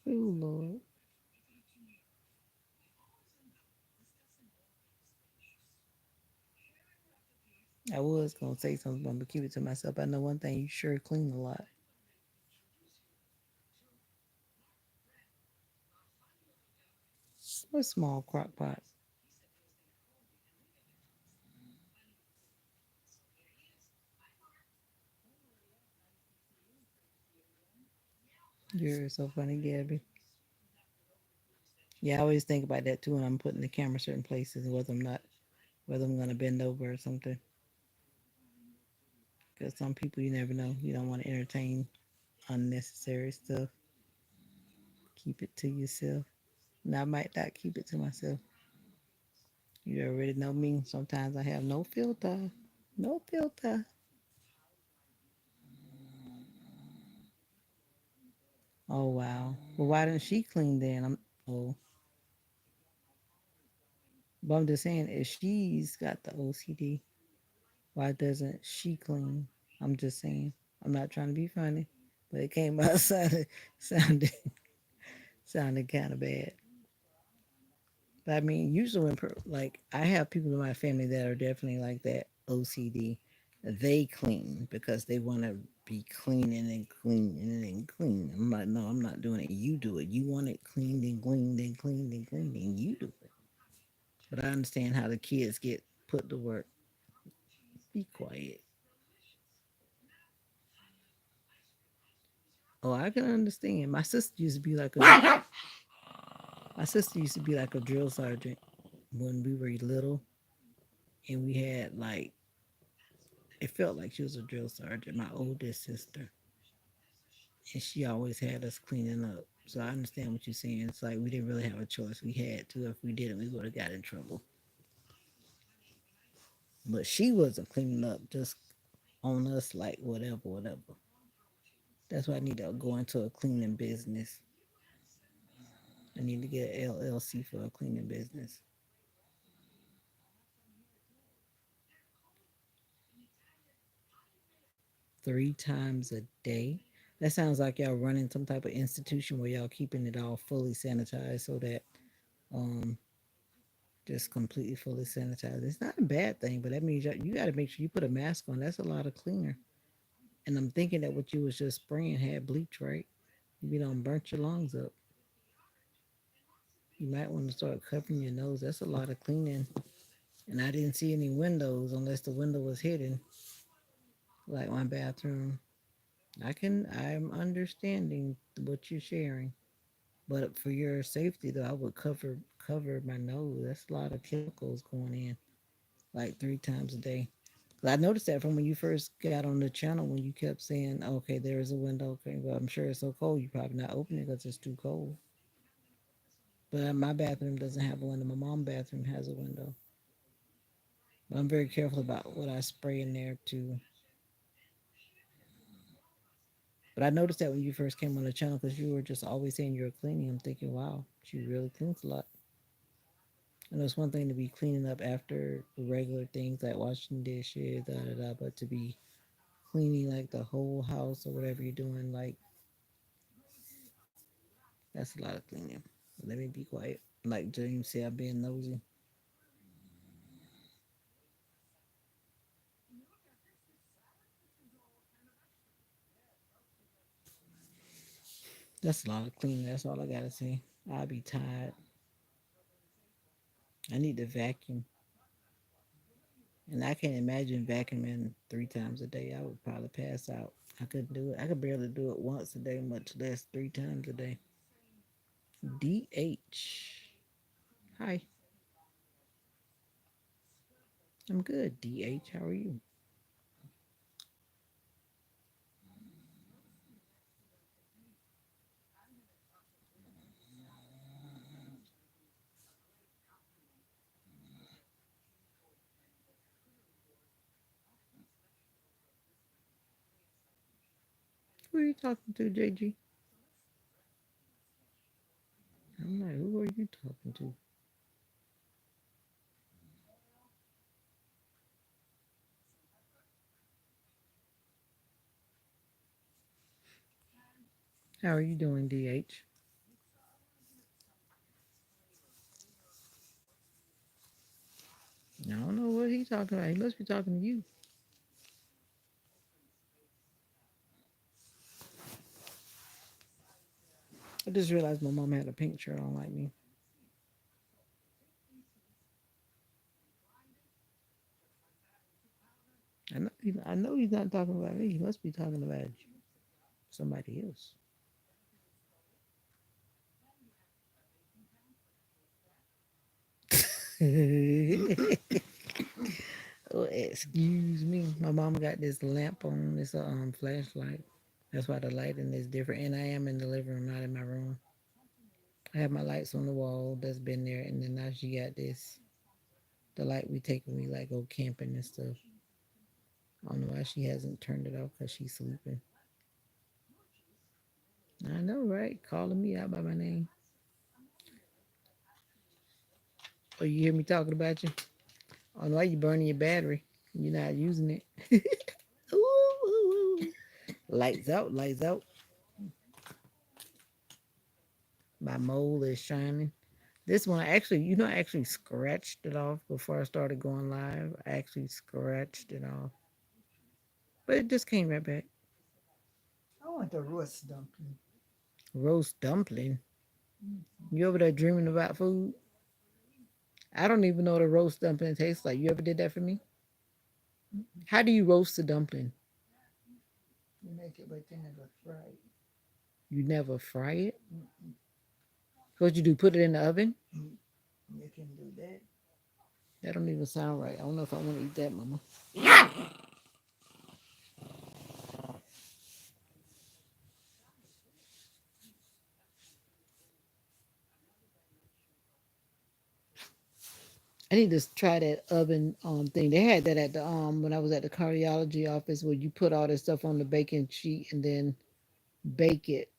Oh Lord. I was gonna say something, but I'm gonna keep it to myself. I know one thing, you sure clean a lot. What small crock pot? You're so funny, Gabby. Yeah, I always think about that too when I'm putting the camera certain places, whether I'm gonna bend over or something. Because some people you never know. You don't want to entertain unnecessary stuff. Keep it to yourself. And I might not keep it to myself. You already know me. Sometimes I have no filter. No filter. Oh wow. Well, why didn't she clean then? Oh, but I'm just saying if she's got the OCD, why doesn't she clean? I'm just saying. I'm not trying to be funny, but it came out sounded sounded kind of bad. But I mean, usually when like I have people in my family that are definitely like that OCD, they clean because they want to be cleaning and cleaning and clean. I'm like, no, I'm not doing it. You do it. You want it cleaned and cleaned and cleaned and cleaned, and you do it. But I understand how the kids get put to work. Be quiet. Oh, I can understand. My sister used to be like a drill sergeant when we were little, and we had like it felt like she was a drill sergeant. My oldest sister, and she always had us cleaning up. So I understand what you're saying. It's like we didn't really have a choice. We had to. If we didn't, we would have got in trouble. But she wasn't cleaning up just on us like whatever, whatever. That's why I need to go into a cleaning business. I need to get an LLC for a cleaning business. 3 times a day. That sounds like y'all running some type of institution where y'all keeping it all fully sanitized so that um just completely fully sanitized. It's not a bad thing, but that means you got to make sure you put a mask on. That's a lot of cleaner. And I'm thinking that what you was just spraying had bleach, right? You don't burnt your lungs up. You might want to start covering your nose. That's a lot of cleaning. And I didn't see any windows unless the window was hidden, like my bathroom. I'm understanding what you're sharing. But for your safety though, I would cover my nose. That's a lot of chemicals going in, like 3 times a day. 'Cause I noticed that from when you first got on the channel when you kept saying, "Okay, there is a window." Okay, well, I'm sure it's so cold you probably not opening it because it's too cold. But my bathroom doesn't have a window. My mom's bathroom has a window. But I'm very careful about what I spray in there too. But I noticed that when you first came on the channel because you were just always saying you were cleaning. I'm thinking, wow, she really cleans a lot. And it's one thing to be cleaning up after regular things like washing dishes, da da da, but to be cleaning like the whole house or whatever you're doing, like that's a lot of cleaning. Let me be quiet. Like James said, I'm being nosy. That's a lot of cleaning. That's all I gotta say. I'll be tired. I need to vacuum. And I can't imagine vacuuming 3 times a day. I would probably pass out. I couldn't do it. I could barely do it once a day, much less 3 times a day. DH. Hi, I'm good. DH, how are you? Who are you talking to, JG? I'm like, who are you talking to? How are you doing, DH? I don't know what he's talking about. He must be talking to you. I just realized my mom had a pink shirt on like me. I know he's not talking about me. He must be talking about somebody else. Oh, excuse me. My mom got this lamp on. It's a flashlight. That's why the lighting is different. And I am in the living room, not in my room. I have my lights on the wall that's been there, and then now she got this. The light we take when we like go camping and stuff. I don't know why she hasn't turned it off because she's sleeping. I know, right? Calling me out by my name. Oh, you hear me talking about you? Oh, why you burning your battery? You're not using it. Ooh, ooh, ooh. Lights out, lights out. My mole is shining. This one, I actually scratched it off before I started going live. I actually scratched it off, but it just came right back. I want the roast dumpling. Roast dumpling. Mm. You over there dreaming about food? I don't even know what a roast dumpling tastes like. You ever did that for me? Mm-mm. How do you roast a dumpling? You make it, but you never fry it. You never fry it? Mm-mm. What you do? Put it in the oven? Mm. You can do that. That don't even sound right. I don't know if I want to eat that, Mama. I need to try that oven thing. They had that at the when I was at the cardiology office where you put all this stuff on the baking sheet and then bake it.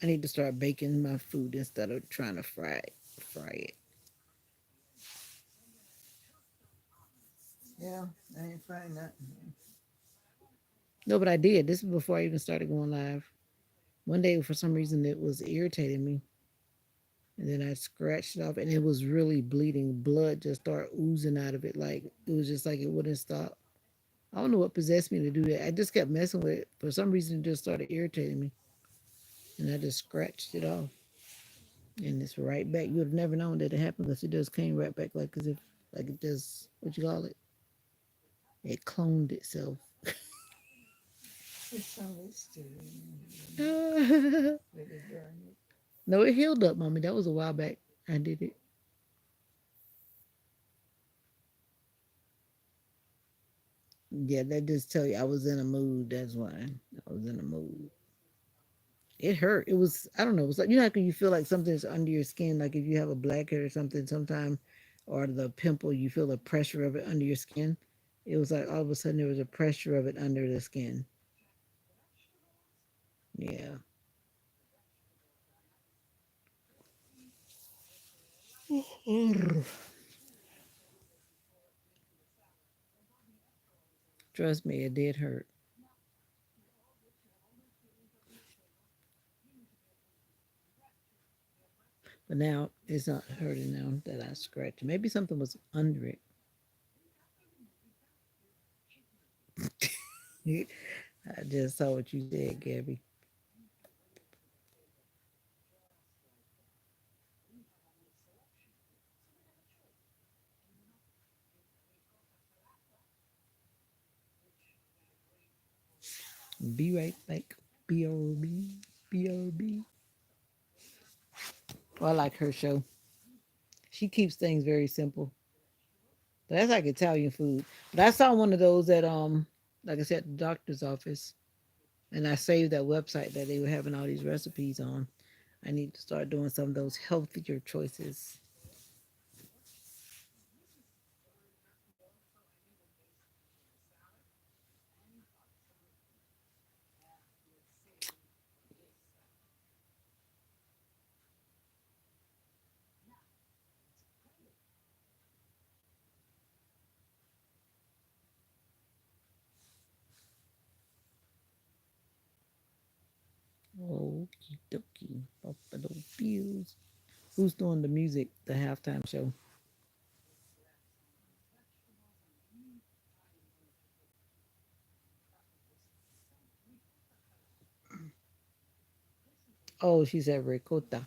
I need to start baking my food instead of trying to fry it. Yeah, I ain't frying nothing. No, but I did. This is before I even started going live. One day, for some reason, it was irritating me, and then I scratched it off, and it was really bleeding. Blood just started oozing out of it, like it was just like it wouldn't stop. I don't know what possessed me to do that. I just kept messing with it. For some reason, it just started irritating me, and I just scratched it off, and it's right back. You would have never known that it happened because it just came right back, like as if, like it just what you call it? It cloned itself. It's some mystery No, with the burn. it healed up, mommy. That was a while back. I did it. Yeah, that just tell you I was in a mood. That's why I was in a mood. It hurt. It was, I don't know. It was like, you know, like when you feel like something's under your skin, like if you have a blackhead or something, sometime, or the pimple, you feel the pressure of it under your skin. It was like all of a sudden there was a pressure of it under the skin. Yeah. Trust me, it did hurt. But now it's not hurting now that I scratched. Maybe something was under it. I just saw what you said, Gabby. Be right back. B-O-B. B-O-B. Well, I like her show. She keeps things very simple. But that's like Italian food. But I saw one of those at like I said, the doctor's office. And I saved that website that they were having all these recipes on. I need to start doing some of those healthier choices. Okie dokie. Buffalo Bills. Who's doing the music, the halftime show? Oh, she's at Ricotta.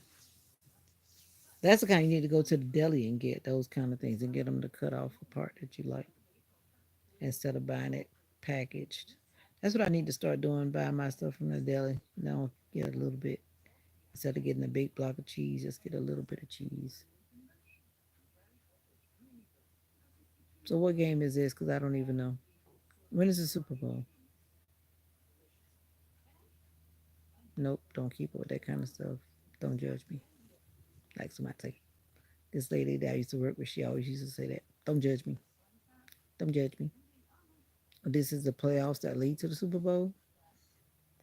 That's the kind you need to go to the deli and get those kind of things and get them to cut off a part that you like instead of buying it packaged. That's what I need to start doing, buying my stuff from the deli. Now get a little bit instead of getting a big block of cheese, just get a little bit of cheese. So what game is this? Because I don't even know. When is the Super Bowl? Nope, don't keep up with that kind of stuff. Don't judge me. Like somebody say, this lady that I used to work with, she always used to say that. Don't judge me. Don't judge me. This is the playoffs that lead to the Super Bowl?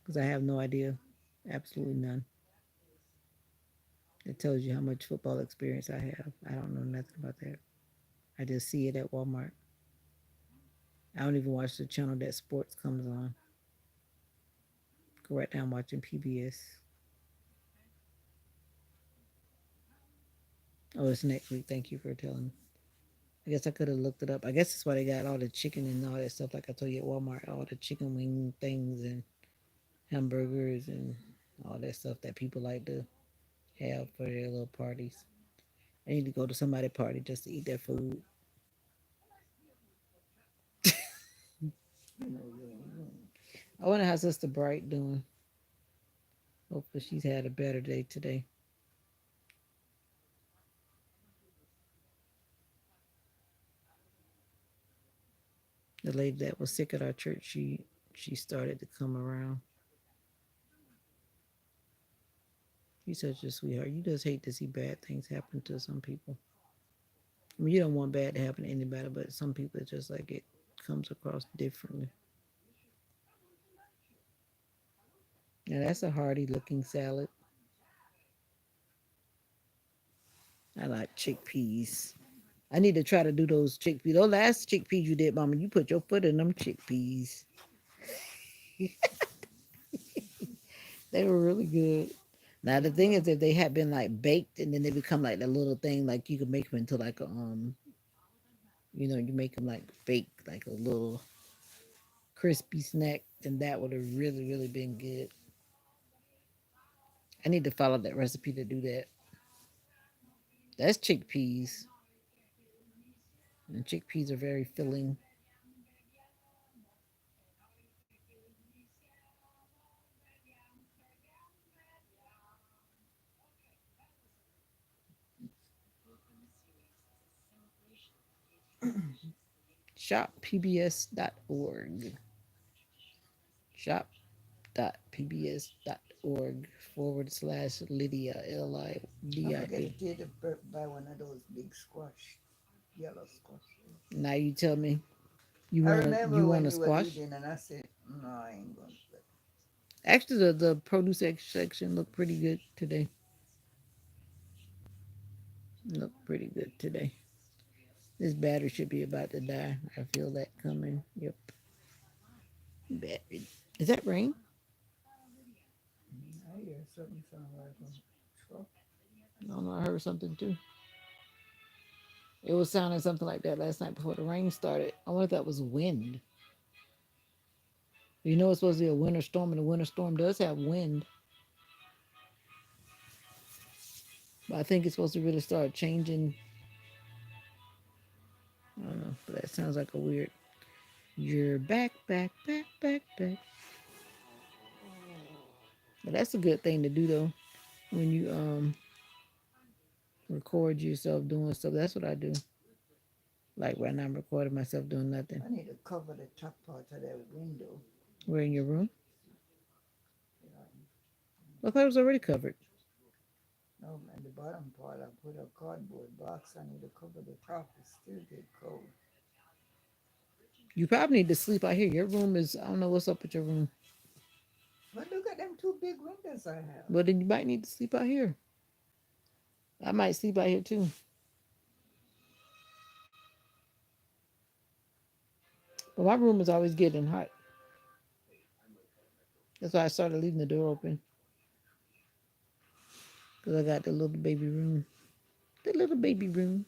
Because I have no idea. Absolutely none. It tells you how much football experience I have. I don't know nothing about that. I just see it at Walmart. I don't even watch the channel that sports comes on. Go right now, I'm watching PBS. Oh, it's next week. Thank you for telling me. I guess I could have looked it up. I guess that's why they got all the chicken and all that stuff. Like I told you at Walmart, all the chicken wing things and hamburgers and all that stuff that people like to have for their little parties. I need to go to somebody's party just to eat their food. I wonder how Sister Bright doing. Hopefully she's had a better day today. The lady that was sick at our church, she started to come around. She's such a sweetheart. You just hate to see bad things happen to some people. I mean, you don't want bad to happen to anybody, but some people it's just like it comes across differently. Now that's a hearty looking salad. I like chickpeas. I need to try to do those chickpeas. Those last chickpeas you did, Mama, you put your foot in them chickpeas. They were really good. Now the thing is, if they had been like baked and then they become like the little thing, like you could make them into like a you make them like baked, like a little crispy snack, then that would have really, really been good. I need to follow that recipe to do that. That's chickpeas, and chickpeas are very filling. shoppbs.org. Shop.pbs.org / Lydia, I Lidia. forget to take the buy one of those big squash, yellow squash. Now you tell me I you remember want when a you were squash? eating, and I said, "No, I ain't gonna play." Actually, the produce section looked pretty good today. Looked pretty good today. This battery should be about to die. I feel that coming. Yep. Battery. Is that rain? I hear something sound like a truck. I don't know. I heard something too. It was sounding something like that last night before the rain started. I wonder if that was wind. You know it's supposed to be a winter storm, and the winter storm does have wind. But I think it's supposed to really start changing. I don't know, but that sounds like a weird. You're back, back, back, back, back. But that's a good thing to do though. When you record yourself doing stuff, that's what I do. Like right now, I'm recording myself doing nothing. I need to cover the top part of that window. We're in your room. Yeah. I thought it was already covered. No, and the bottom part, I put a cardboard box. I need to cover the top. It still get cold. You probably need to sleep out here. Your room is. I don't know what's up with your room. But look at them two big windows I have. But then you might need to sleep out here. I might sleep out here too. But my room is always getting hot. That's why I started leaving the door open. Because I got the little baby room. The little baby room.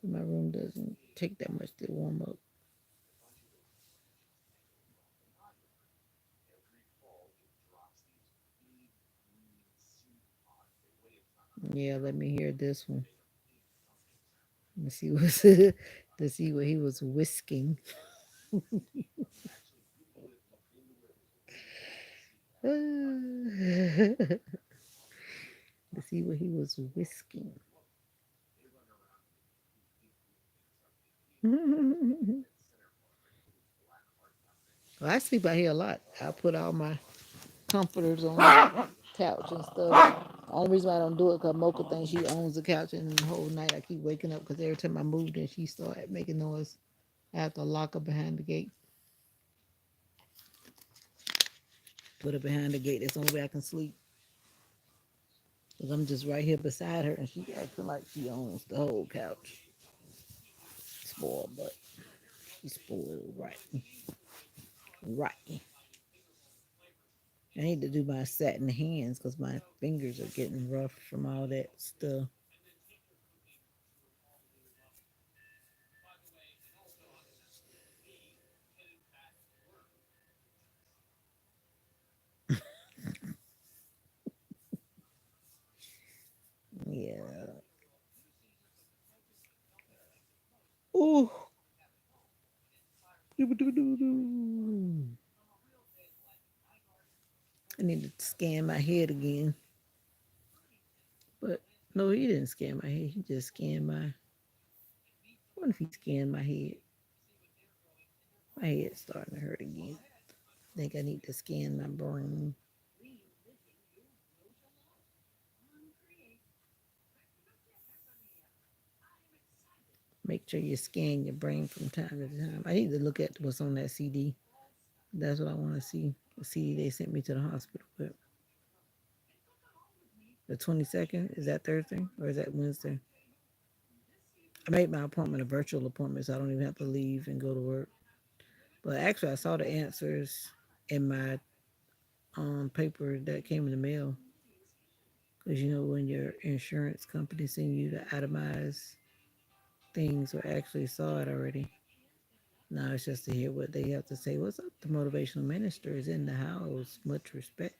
So my room doesn't take that much to warm up. Yeah, let me hear this one. Let me see what's to see what he was whisking. To see what he was whisking. Well, I sleep out here a lot. I put all my comforters on the couch and stuff. Only reason why I don't do it because Mocha thinks she owns the couch, and the whole night I keep waking up because every time I moved and she started making noise, I have to lock her behind the gate. Put her behind the gate. That's the only way I can sleep. Because I'm just right here beside her and she acting like she owns the whole couch. Spoiled, but she's spoiled right. Right. I need to do my satin hands because my fingers are getting rough from all that stuff. Yeah. Ooh. I need to scan my head again. But no, he didn't scan my head. He just scanned my. What if he scanned my head? My head's starting to hurt again. I think I need to scan my brain. Make sure you scan your brain from time to time. I need to look at what's on that CD. That's what I want to see. The CD they sent me to the hospital with. The 22nd, is that Thursday or is that Wednesday? I made my appointment a virtual appointment, so I don't even have to leave and go to work. But actually, I saw the answers in my paper that came in the mail. Because you know, when your insurance company send you the itemized things, or actually saw it already. Now it's just to hear what they have to say. What's up? The motivational minister is in the house. Much respect.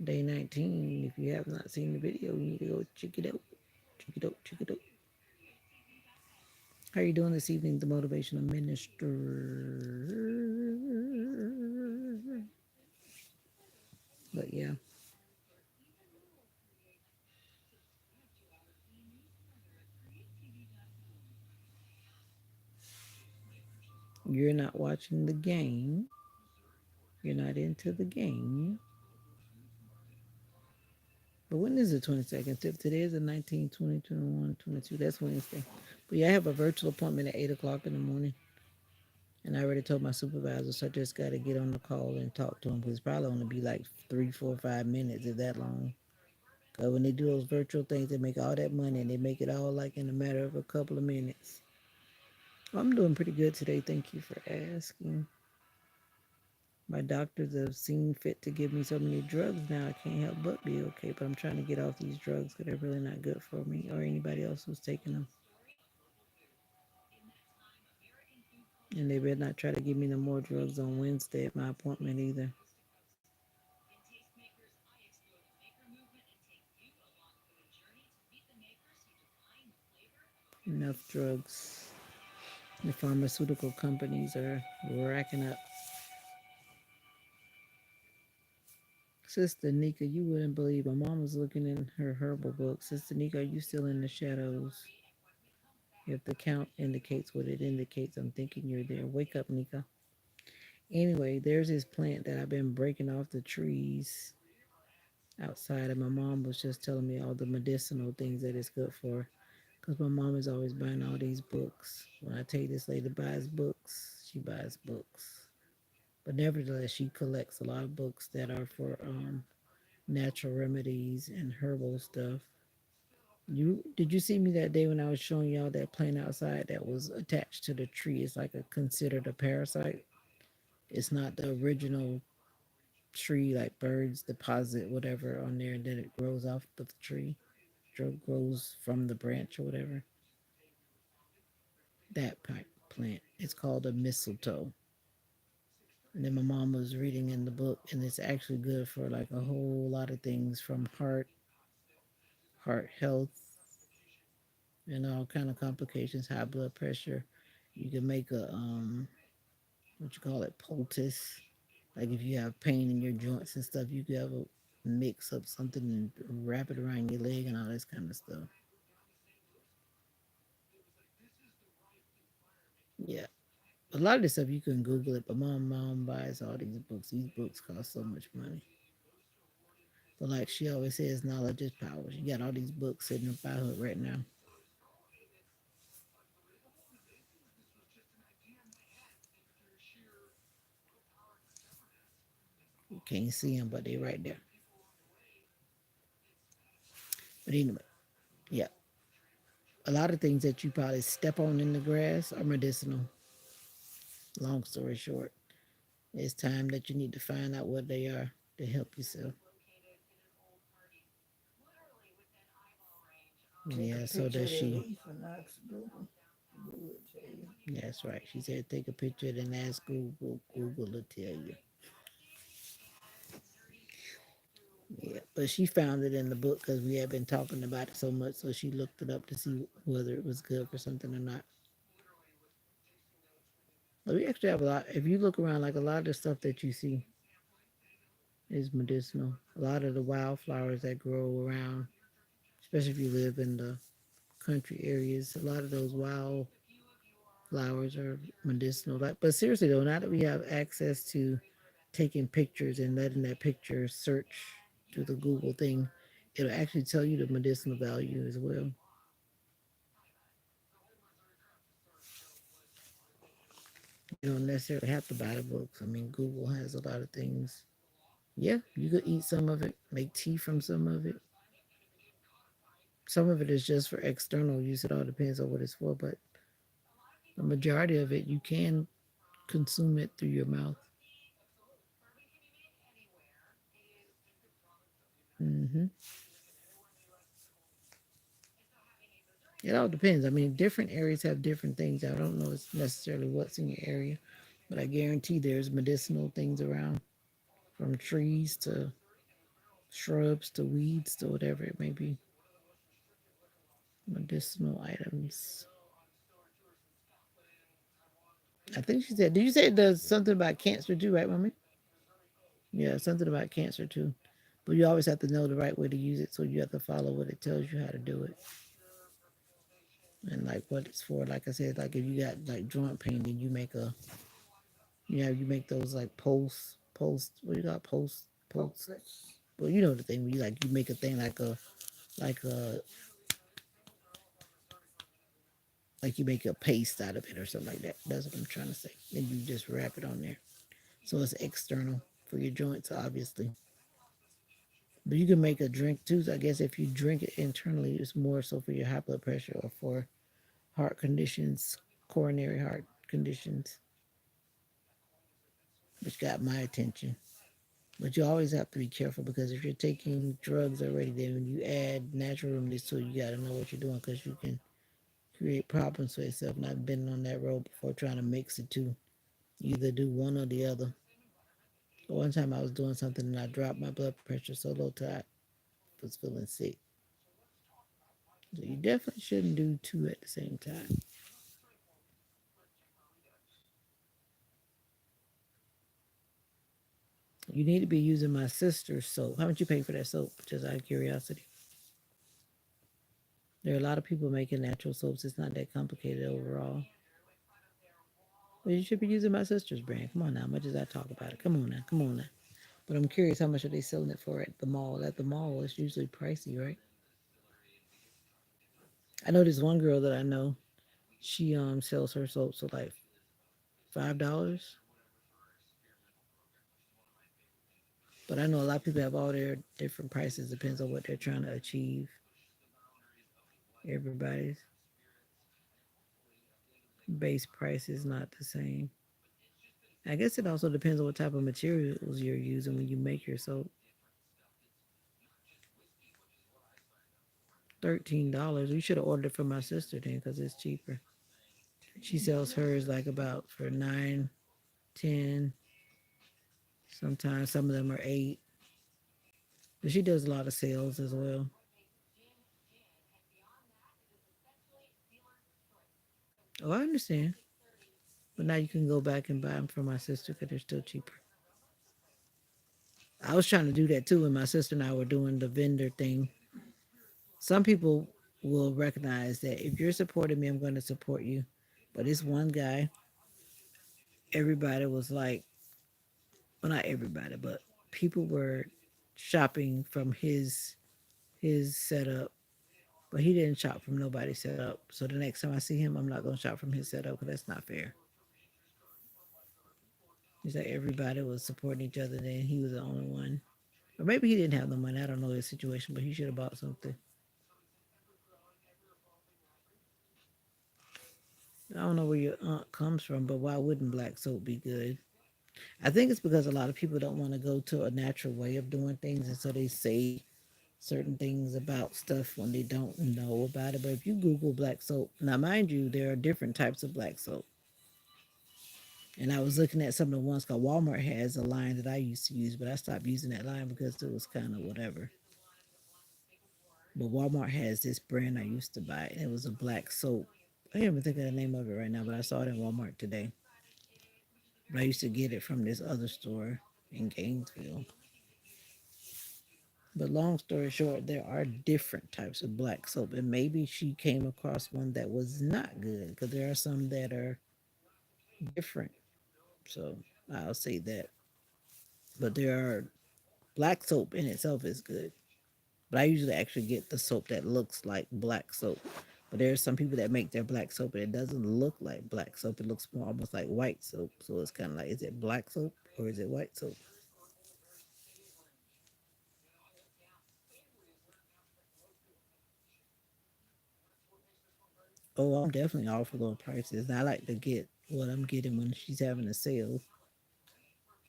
Day 19. If you have not seen the video, you need to go check it out. Check it out. Check it out. How are you doing this evening, the motivational minister? But yeah. You're not watching the game. You're not into the game. But when is the 22nd? If today is the 19th, 20, 21, 22, that's Wednesday. But yeah, I have a virtual appointment at 8 o'clock in the morning. And I already told my supervisor, so I just got to get on the call and talk to him because it's probably only be like 3, 4, 5 minutes, if that long. Because when they do those virtual things, they make all that money and they make it all like in a matter of a couple of minutes. I'm doing pretty good today. Thank you for asking. My doctors have seen fit to give me so many drugs now. I can't help but be okay. But I'm trying to get off these drugs because they're really not good for me or anybody else who's taking them. And they better not try to give me no more drugs on Wednesday at my appointment either. Enough drugs. The pharmaceutical companies are racking up. Sister Nika, you wouldn't believe. My mom was looking in her herbal book. Sister Nika, are you still in the shadows? If the count indicates what it indicates, I'm thinking you're there. Wake up, Nika. Anyway, there's this plant that I've been breaking off the trees outside, and my mom was just telling me all the medicinal things that it's good for. Because my mom is always buying all these books. When I tell you this lady buys books, she buys books. But nevertheless, she collects a lot of books that are for natural remedies and herbal stuff. Did you see me that day when I was showing y'all that plant outside that was attached to the tree? It's like a considered a parasite. It's not the original tree like birds deposit whatever on there and then it grows off of the tree. Grows from the branch or whatever. That plant. It's called a mistletoe. And then my mom was reading in the book, and it's actually good for like a whole lot of things from heart health, and all kind of complications, high blood pressure. You can make a what you call it, poultice. Like if you have pain in your joints and stuff, you could have a mix up something and wrap it around your leg and all this kind of stuff. Yeah, a lot of this stuff you can Google it, but my mom buys all these books. These books cost so much money. But like she always says, knowledge is power. She got all these books sitting up by her right now. You can't see them, but they right there. But anyway, yeah, a lot of things that you probably step on in the grass are medicinal. Long story short, it's time that you need to find out what they are to help yourself. Take a Yeah, so picture does of the she. leaf and ask Google. Google will tell you. That's right. She said take a picture and ask Google. Google will tell you. Yeah, but she found it in the book because we had been talking about it so much, so she looked it up to see whether it was good for something or not. But we actually have a lot. If you look around, like a lot of the stuff that you see is medicinal. A lot of the wildflowers that grow around, especially if you live in the country areas, a lot of those wild flowers are medicinal. Like, but seriously though, now that we have access to taking pictures and letting that picture search through the Google thing, it'll actually tell you the medicinal value as well. You don't necessarily have to buy the books. I mean, Google has a lot of things. Yeah, you could eat some of it, make tea from some of it. Some of it is just for external use. It all depends on what it's for, but the majority of it, you can consume it through your mouth. Hmm. It all depends. I mean, different areas have different things. I don't know necessarily what's in your area, but I guarantee there's medicinal things around, from trees to shrubs to weeds to whatever it may be. Medicinal items. I think she said, did you say it does something about cancer too, right, mommy? Yeah, something about cancer too. But you always have to know the right way to use it, so you have to follow what it tells you how to do it. and like what it's for. Like I said, like if you got like joint pain, then you make a, you know, you make those like post, what do you got, post. Poplets. Well, you know the thing where you like you make a thing like a like you make a paste out of it or something like that. That's what I'm trying to say. And you just wrap it on there, so it's external for your joints, obviously. But you can make a drink too. So I guess if you drink it internally, it's more so for your high blood pressure or for heart conditions, coronary heart conditions, which got my attention. But you always have to be careful because if you're taking drugs already, then when you add natural remedies to it, you got to know what you're doing because you can create problems for yourself. And I've been on that road before trying to mix it too. You either do one or the other. One time I was doing something and I dropped my blood pressure so low that I was feeling sick. So you definitely shouldn't do two at the same time. You need to be using my sister's soap. How much you pay for that soap? Just out of curiosity. There are a lot of people making natural soaps. It's not that complicated overall. Well, you should be using my sister's brand. Come on now, much as I talk about it. Come on now, come on now. But I'm curious, how much are they selling it for at the mall? At the mall, it's usually pricey, right? I know this one girl that I know. She sells her soaps for like $5. But I know a lot of people have all their different prices. Depends on what they're trying to achieve. Everybody's base price is not the same. I guess it also depends on what type of materials you're using when you make your soap. $13. You should have ordered it from my sister then, because it's cheaper. She sells hers like about for 9, 10. Sometimes some of them are 8. But she does a lot of sales as well. Oh, I understand. But now you can go back and buy them from my sister because they're still cheaper. I was trying to do that too when my sister and I were doing the vendor thing. Some people will recognize that if you're supporting me, I'm going to support you. But this one guy, everybody was like, well, not everybody, but people were shopping from his setup, but he didn't shop from nobody's setup. So the next time I see him, I'm not going to shop from his setup because that's not fair. He's like everybody was supporting each other, then he was the only one. Or maybe he didn't have the money. I don't know his situation, but he should have bought something. I don't know where your aunt comes from, but why wouldn't black soap be good? I think it's because a lot of people don't want to go to a natural way of doing things, and so they say certain things about stuff when they don't know about it. But if you Google black soap, now mind you, there are different types of black soap. And I was looking at some of the ones called Walmart has a line that I used to use, but I stopped using that line because it was kind of whatever. But Walmart has this brand I used to buy, and it was a black soap. I can't even think of the name of it right now, but I saw it in Walmart today. But I used to get it from this other store in Gainesville. But long story short, there are different types of black soap, and maybe she came across one that was not good because there are some that are different. So I'll say that. But there are black soap in itself is good. But I usually actually get the soap that looks like black soap. But there are some people that make their black soap and it doesn't look like black soap. It looks more almost like white soap. So it's kind of like, is it black soap or is it white soap? Oh, I'm definitely all for lower prices. I like to get what I'm getting when she's having a sale.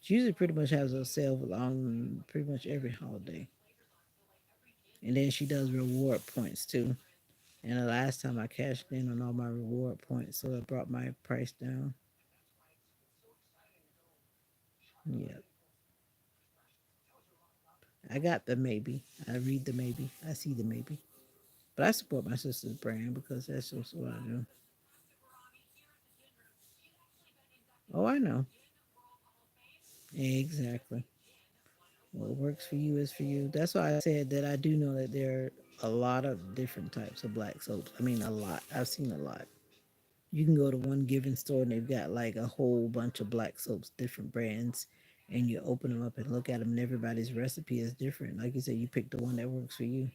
She usually pretty much has a sale on pretty much every holiday. And then she does reward points too. And the last time I cashed in on all my reward points, so it brought my price down. Yeah. I got the maybe. I read the maybe. I see the maybe. But I support my sister's brand because that's just what I do. Oh, I know. Exactly. What works for you is for you. That's why I said that I do know that there are a lot of different types of black soaps. I mean, a lot. I've seen a lot. You can go to one given store and they've got like a whole bunch of black soaps, different brands, and you open them up and look at them, and everybody's recipe is different. Like you said, you pick the one that works for you.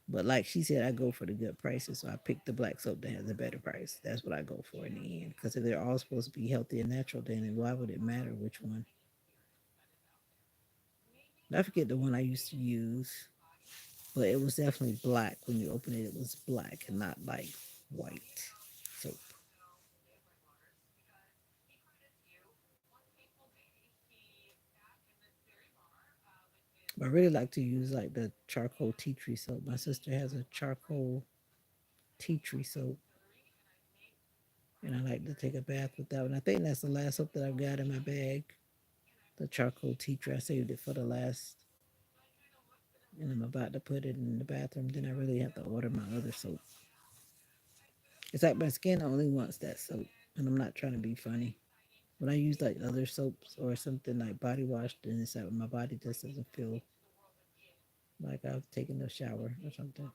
But like she said, I go for the good prices, so I pick the black soap that has a better price. That's what I go for in the end. Because if they're all supposed to be healthy and natural, then why would it matter which one? I forget the one I used to use, but it was definitely black. When you open it, it was black and not like white soap. But I really like to use like the charcoal tea tree soap. My sister has a charcoal tea tree soap, and I like to take a bath with that one. I think that's the last soap that I've got in my bag. The charcoal tea tree. I saved it for the last, and I'm about to put it in the bathroom. Then I really have to order my other soap. It's like my skin only wants that soap, and I'm not trying to be funny. When I use like other soaps or something like body wash, then it's like my body just doesn't feel like I've taken a shower or something.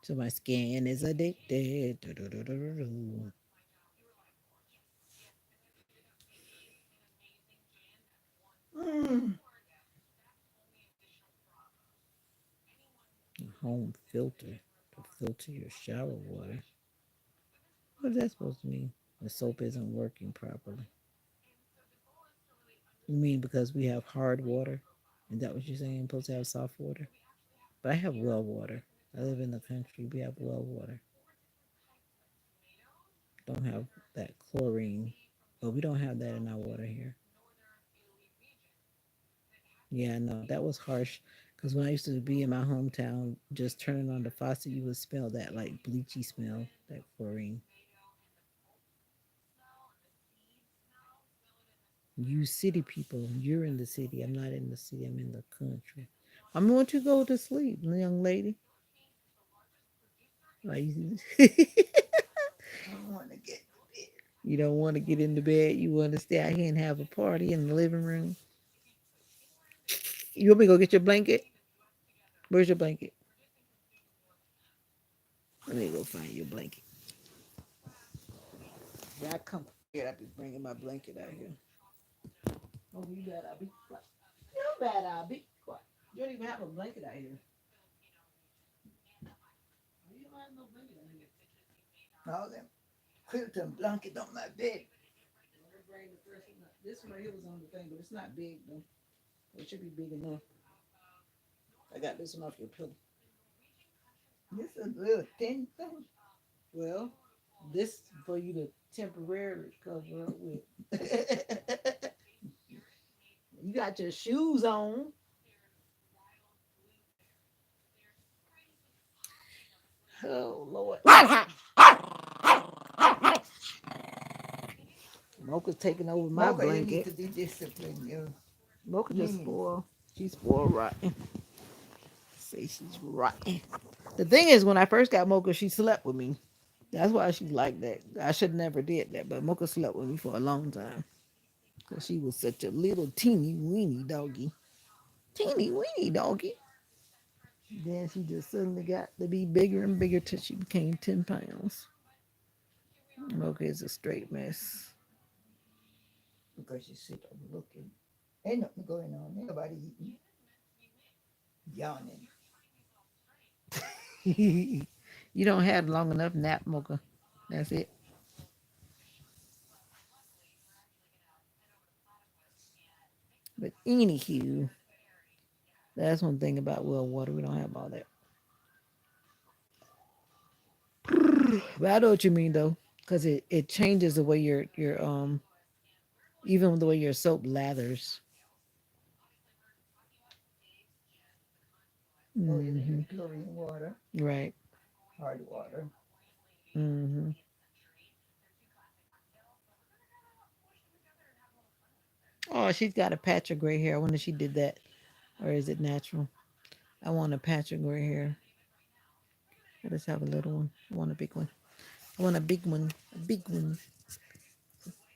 So my skin is addicted. Mm. Home filter to filter your shower water. What is that supposed to mean? The soap isn't working properly. You mean because we have hard water? Is that what you're saying? You're supposed to have soft water? But I have well water. I live in the country. We have well water. Don't have that chlorine. But we don't have that in our water here. Yeah, no, that was harsh. Because when I used to be in my hometown, just turning on the faucet, you would smell that like bleachy smell, that chlorine. You city people, you're in the city. I'm not in the city. I'm in the country. I'm going to go to sleep, young lady. Like, I don't want to get to bed. you don't want to get into bed. You want to stay out here and have a party in the living room. You want me to go get your blanket? Where's your blanket? Let me go find your blanket. When I come prepared, I'll be bringing my blanket out here. Oh, you bad, I'll be quiet. You bad, I'll be quiet. You don't even have a blanket out here. You don't have no blanket out here. All them quilt and blanket on my bed. Let me bring the first one up. This one right here was on the thing, but it's not big though. It should be big enough. I got this one off your pillow. This is a little thin thing. Well, this for you to temporarily cover up with. You got your shoes on. Oh Lord. Mocha's taking over my Mocha, you need blanket. to be disciplined. You Mocha just mean spoiled. She's spoiled rotten. Say she's rotten. The thing is, when I first got Mocha, she slept with me. That's why she's like that. I should never did that, but Mocha slept with me for a long time because she was such a little teeny weeny doggy. Teeny weeny doggy. Then she just suddenly got to be bigger and bigger till she became 10 pounds. Mocha is a straight mess. because you sit overlooking. Ain't nothing going on. Ain't nobody eating, yawning. You don't have long enough nap, Mocha. That's it. But anywho, that's one thing about well water. We don't have all that. But I know what you mean though, because it changes the way your even the way your soap lathers. Oh, you Hmm. mean chlorine water, Right. hard water. Hmm. Oh, she's got a patch of gray hair. I wonder if she did that, or is it natural? I want a patch of gray hair. Let us have a little one. I want a big one. I want a big one. A big one.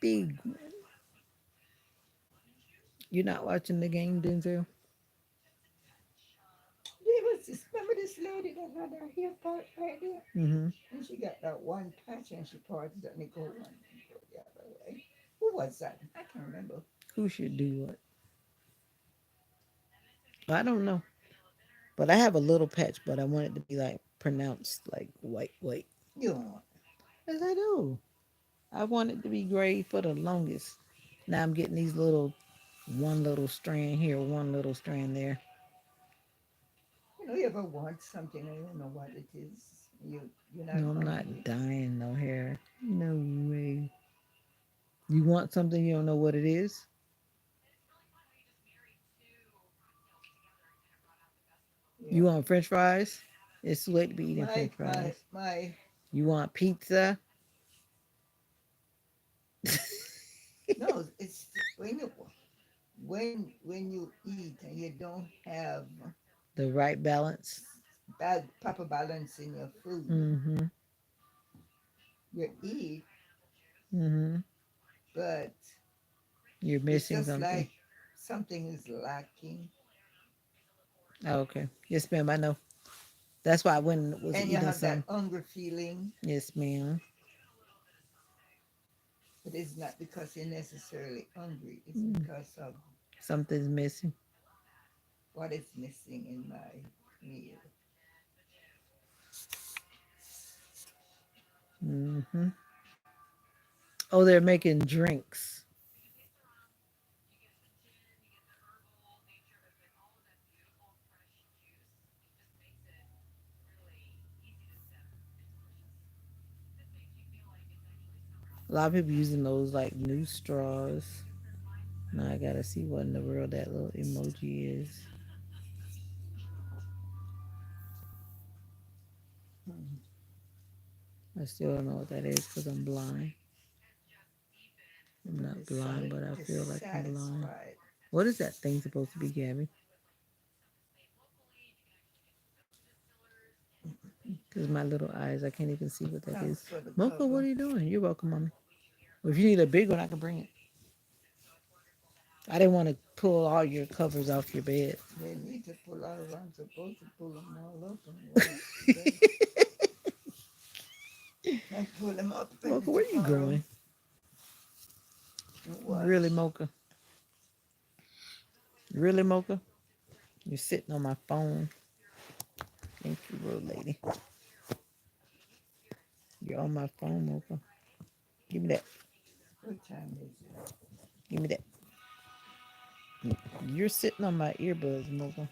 Big. You're not watching the game, Denzel? Yeah, what's this? this lady that had her hair part right there, Mm-hmm. and she got that one patch and she parted it and it go one and go the other way. Who was that? I can't remember. Who should do what? I don't know. But I have a little patch, but I want it to be like pronounced like white, white. You know, Yes, I do. I want it to be gray for the longest. Now I'm getting these little, one little strand here, one little strand there. you ever want something and you don't know what it is. You're not No, I'm not hungry. dying no hair. No way. You want something you don't know what it is? You Yeah. want French fries? It's too late to be eating My French my fries. my You want pizza? no, it's when you eat and you don't have The right balance? bad proper balance in your food. Mm-hmm. You eat, Mm-hmm. but You're it's missing just something. like something is lacking, Oh, okay. Yes, ma'am. I know. That's why I went and was and you eating have that some. hunger feeling. Yes, ma'am. But it's not because you're necessarily hungry. It's Mm. because of Something's missing. what is missing in my meal. Mm-hmm. Oh, they're making drinks. A lot of people using those like new straws. Now I gotta see what in the world that little emoji is. Hmm. I still don't know what that is because I'm blind. I'm But not blind, but I feel like I'm blind. dissatisfied. What is that thing supposed to be, Gabby? Because my little eyes, I can't even see what that is. Thanks for the Mocha, what cover. are you doing? You're welcome, mommy. Well, if you need a big one, I can bring it. I didn't want to pull all your covers off your bed. They need to pull out. I'm supposed to pull them all up and wait today. And pull them up maybe Mocha, where you tomorrow. going? What? Really, Mocha? Really, Mocha? You're sitting on my phone. Thank you, little lady. You're on my phone, Mocha. Give me that. What time is it? Give me that. You're sitting on my earbuds, Mocha.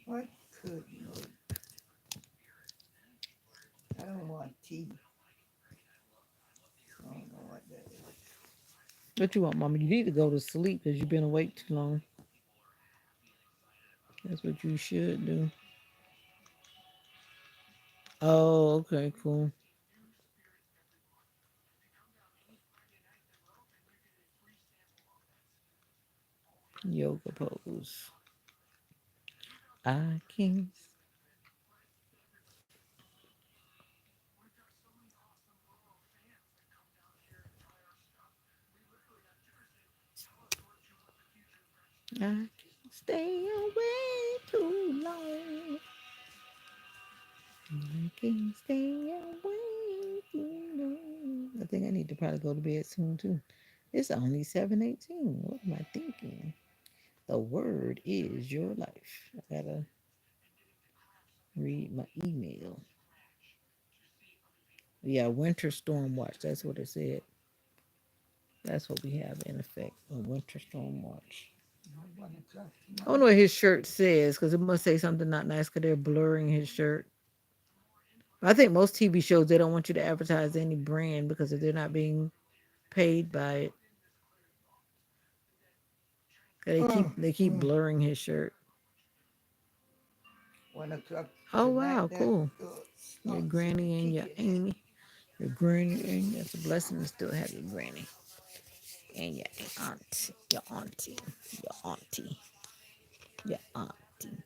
What could no? I don't want tea. I don't know what that is. What you want, Mama? You need to go to sleep because you've been awake too long. That's what you should do. Oh, okay, cool. Yoga pose. I can. I can't stay away too long. I can't stay away too long. I think I need to probably go to bed soon too. It's only 7:18. What am I thinking? The word is your life. I gotta read my email. Yeah, winter storm watch. That's what it said. That's what we have in effect. A winter storm watch. 1 o'clock I wonder tomorrow. what his shirt says because it must say something not nice because they're blurring his shirt. I think most TV shows they don't want you to advertise any brand because if they're not being paid by it, they keep Mm. blurring his shirt. 1 o'clock Oh tonight. wow, That cool. Your starts granny and your kicking in. Amy. Your granny and it's a blessing to still have your granny and your aunt, your auntie, your auntie, your auntie.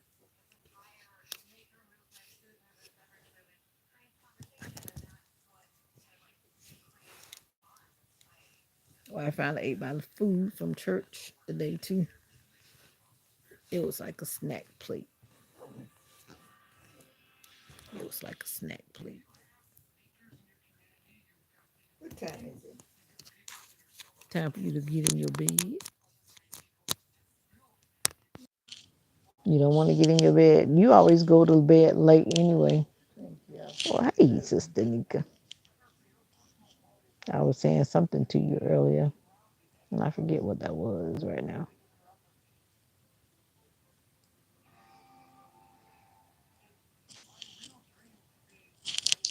Well, I finally ate my food from church today too. It was like a snack plate. It was like a snack plate. What time is it? Time for you to get in your bed. You don't want to get in your bed. You always go to bed late anyway. 20 Well, after hey, 7. Sister Nika. I was saying something to you earlier, and I forget what that was right now.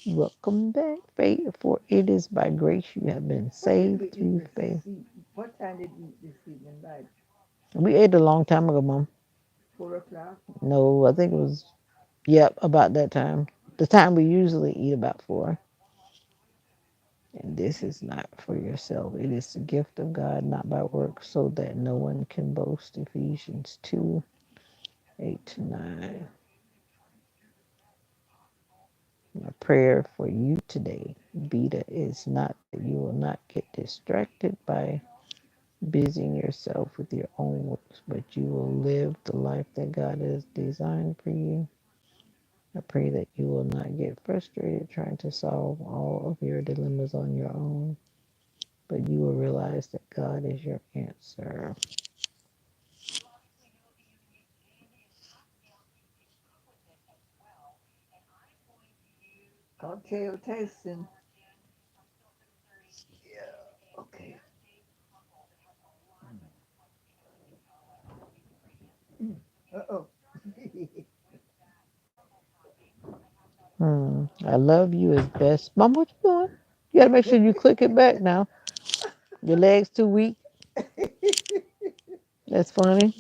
Welcome back, faith, for it is by grace you have been What did we saved eat through this faith. What time did we eat this evening? Like We ate a long time ago, Mom. 4 o'clock? No, I think it was, yep, about that time. The time we usually eat about four. And this is not for yourself. It is the gift of God, not by works, so that no one can boast. Ephesians 2 8 to 9. My prayer for you today, Beta, is not that you will not get distracted by busying yourself with your own works, but you will live the life that God has designed for you. I pray that you will not get frustrated trying to solve all of your dilemmas on your own, but you will realize that God is your answer. Cocktail tasting. Yeah. Okay. Uh-oh. I love you is best. Mom, what you doing? You gotta make sure you click it back now. Your legs too weak. That's funny.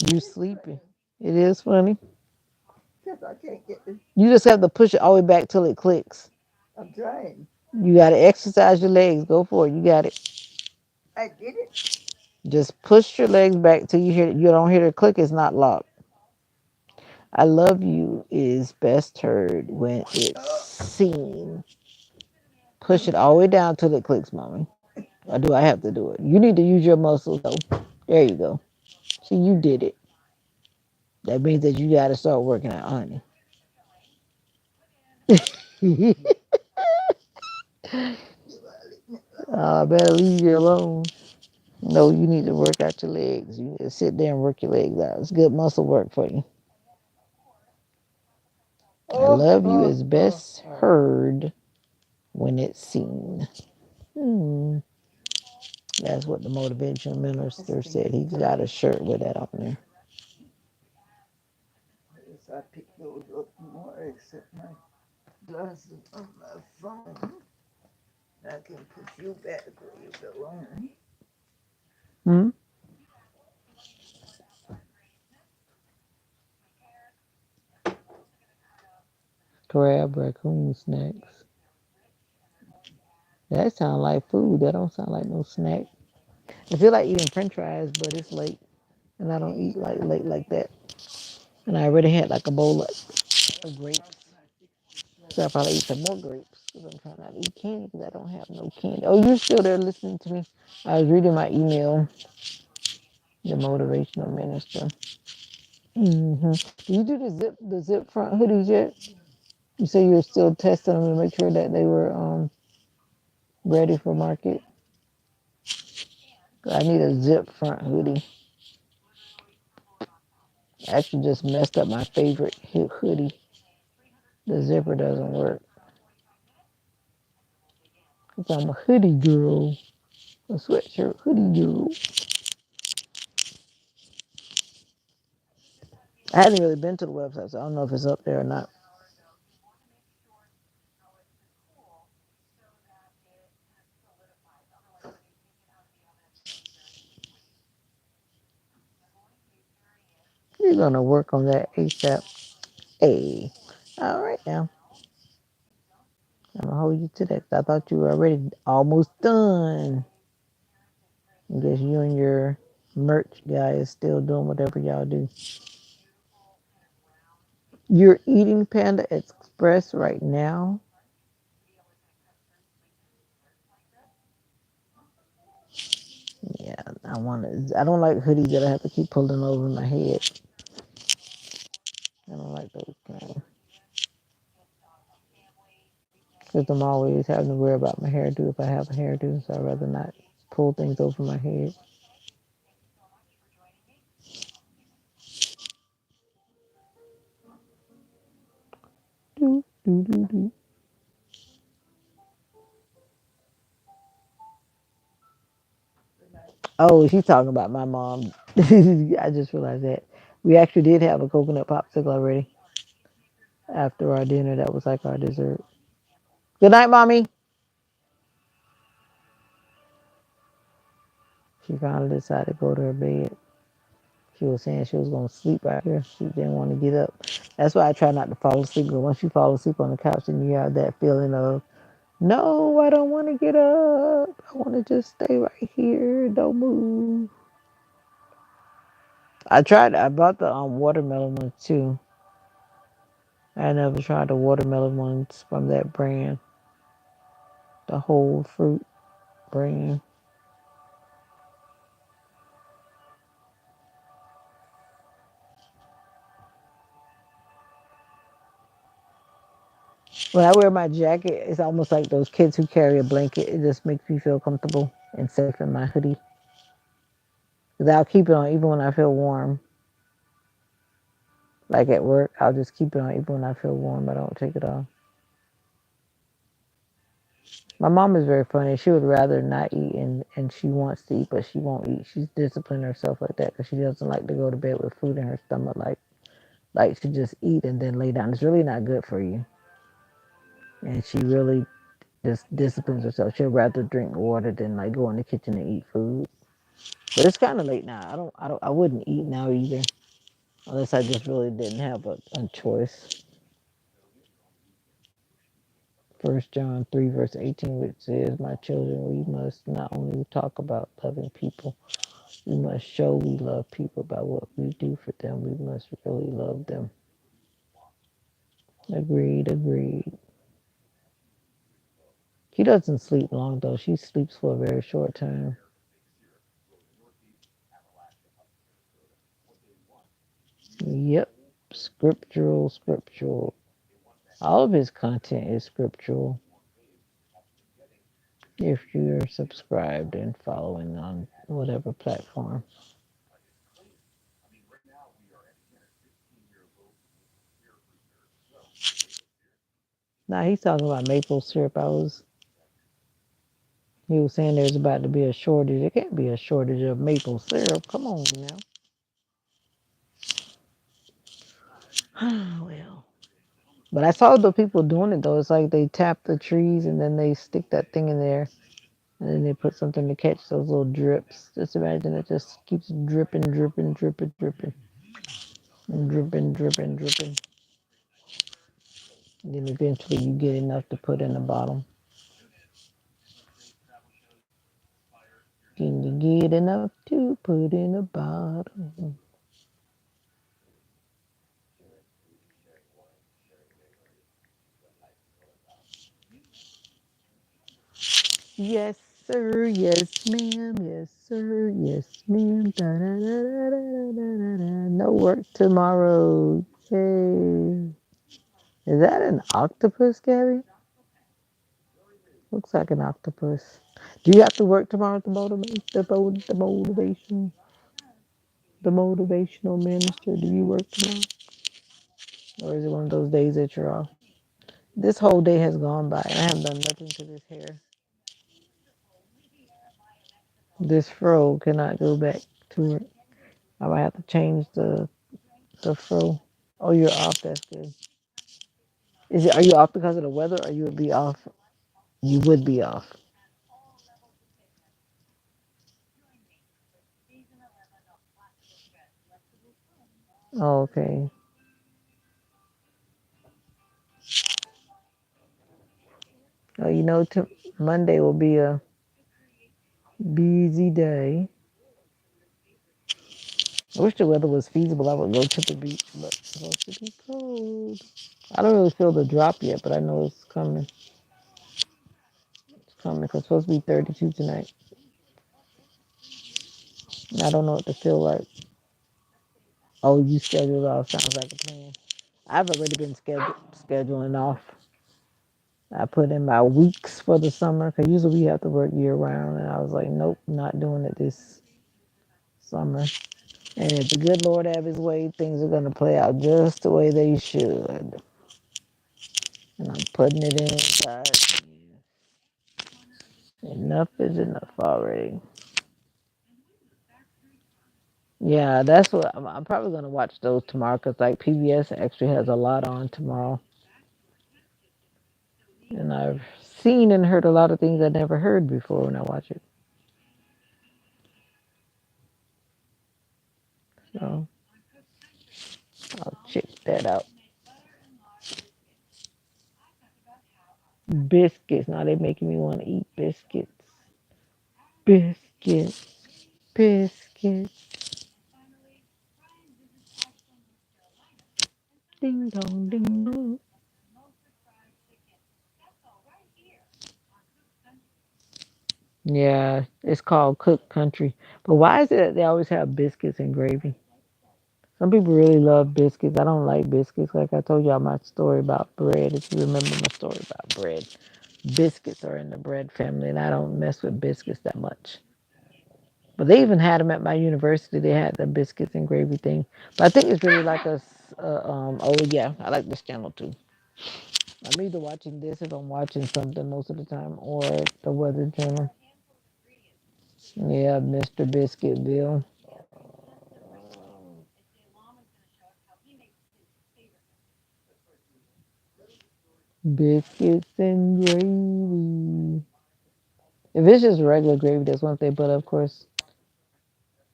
You It is sleeping. funny. It is funny. Because I can't get this. You just have to push it all the way back till it clicks. I'm trying. You gotta exercise your legs. Go for it. You got it. I did it. Just push your legs back till you don't hear the click. It's not locked. I love you is best heard when it's Oh. seen. Push it all the way down till it clicks, mommy. Or do I have to do it? You need to use your muscles though. There you go. See, you did it. That means that you gotta start working out, honey. I better leave you alone. No, you need to work out your legs. You need to sit there and work your legs out. It's good muscle work for you. I Oh, love you oh, is oh, best oh. heard when it's seen. Hmm. That's what the motivational This minister thing said. is He's got a tight. shirt with that on there. Yes, I picked those up more, except my glasses on my phone. I can push you back where you belong. Hmm? Crab raccoon snacks. That sounds like food. That don't sound like no snack. I feel like eating french fries, but it's late. And I don't eat like late like that. And I already had like a bowl of grapes. So I probably eat some more grapes because I'm trying not to eat candy because I don't have no candy. Oh, you're still there listening to me? I was reading my email, the motivational minister. Did you do the zip front hoodies yet? You say you were still testing them to make sure that they were ready for market. I need a zip front hoodie. I actually just messed up my favorite hoodie. The zipper doesn't work. Cause I'm a hoodie girl, a sweatshirt hoodie girl. I hadn't really been to the website, so I don't know if it's up there or not. You're gonna work on that ASAP. Hey, all right now. I'm gonna hold you to that. I thought you were already almost done. I guess you and your merch guy is still doing whatever y'all do. You're eating Panda Express right now. Yeah, I want to. I don't like hoodies that I have to keep pulling over my head. I don't like those kind. Because I'm always having to worry about my hairdo if I have a hairdo, so I'd rather not pull things over my head. Do, do, do, do. Oh, she's talking about my mom. I just realized that. We actually did have a coconut popsicle already after our dinner. That was like our dessert. Good night, mommy. She finally decided to go to her bed. She was saying she was going to sleep right here. She didn't want to get up. That's why I try not to fall asleep. Because once you fall asleep on the couch, then you have that feeling of, no, I don't want to get up. I want to just stay right here. Don't move. I tried. I bought the watermelon ones too. I never tried the watermelon ones from that brand, the whole fruit brand. When I wear my jacket, it's almost like those kids who carry a blanket. It just makes me feel comfortable and safe in my hoodie. Cause I'll keep it on even when I feel warm. Like at work, I'll just keep it on even when I feel warm. I don't take it off. My mom is very funny. She would rather not eat, and she wants to eat, but she won't eat. She's disciplining herself like that because she doesn't like to go to bed with food in her stomach. Like to just eat and then lay down. It's really not good for you. And she really just disciplines herself. She'll rather drink water than like go in the kitchen and eat food. But it's kind of late now. I wouldn't eat now either, unless I just really didn't have a choice. First John 3 verse 18, which says, "My children, we must not only talk about loving people, we must show we love people by what we do for them. We must really love them." Agreed, agreed. He doesn't sleep long though. She sleeps for a very short time. Yep. Scriptural, scriptural. All of his content is scriptural if you're subscribed and following on whatever platform. Now he's talking about maple syrup. He was saying there's about to be a shortage. There can't be a shortage of maple syrup. Come on now. Well. But I saw the people doing it though. It's like they tap the trees and then they stick that thing in there and then they put something to catch those little drips. Just imagine it just keeps dripping, dripping, dripping, dripping, and dripping, dripping, dripping. And then eventually you get enough to put in the bottom. Can you get enough to put in the bottom? Yes, sir. Yes, ma'am. Yes, sir. Yes, ma'am. Da, da, da, da, da, da, da. No work tomorrow. Yay. Is that an octopus, Gabby? Looks like an octopus. Do you have to work tomorrow to motivate the motivational minister? Do you work tomorrow, or is it one of those days that you're off? This whole day has gone by, and I haven't done nothing to this hair. This fro cannot go back to it. I might have to change the fro. Oh, you're off. That's good. Is it? Are you off because of the weather, or you would be off? You would be off. Oh, okay. Oh, Monday will be a busy day. I wish the weather was feasible. I would go to the beach, but it's supposed to be cold. I don't really feel the drop yet, but I know it's coming. It's coming because it's supposed to be 32 tonight. I don't know what to feel like. Oh, you scheduled off. Sounds like a plan. I've already been scheduling off. I put in my weeks for the summer because usually we have to work year round, and I was like, nope, not doing it this summer. And if the good Lord have His way, things are gonna play out just the way they should. And I'm putting it in. God, enough is enough already. Yeah, that's what I'm probably gonna watch those tomorrow because like PBS actually has a lot on tomorrow, and I've seen and heard a lot of things I never heard before when I watch it. So I'll check that out. Biscuits. Now they making me want to eat biscuits. Biscuits. Biscuits. Ding dong, ding dong. Yeah, it's called Cook Country. But why is it that they always have biscuits and gravy? Some people really love biscuits. I don't like biscuits. Like I told y'all my story about bread. If you remember my story about bread, biscuits are in the bread family, and I don't mess with biscuits that much. But they even had them at my university. They had the biscuits and gravy thing. But I think it's really like oh yeah, I like this channel too. I'm either watching this if I'm watching something most of the time, or the Weather Channel. Yeah, Mr. Biscuitville. Biscuits and gravy. If it's just regular gravy, that's one thing. But of course,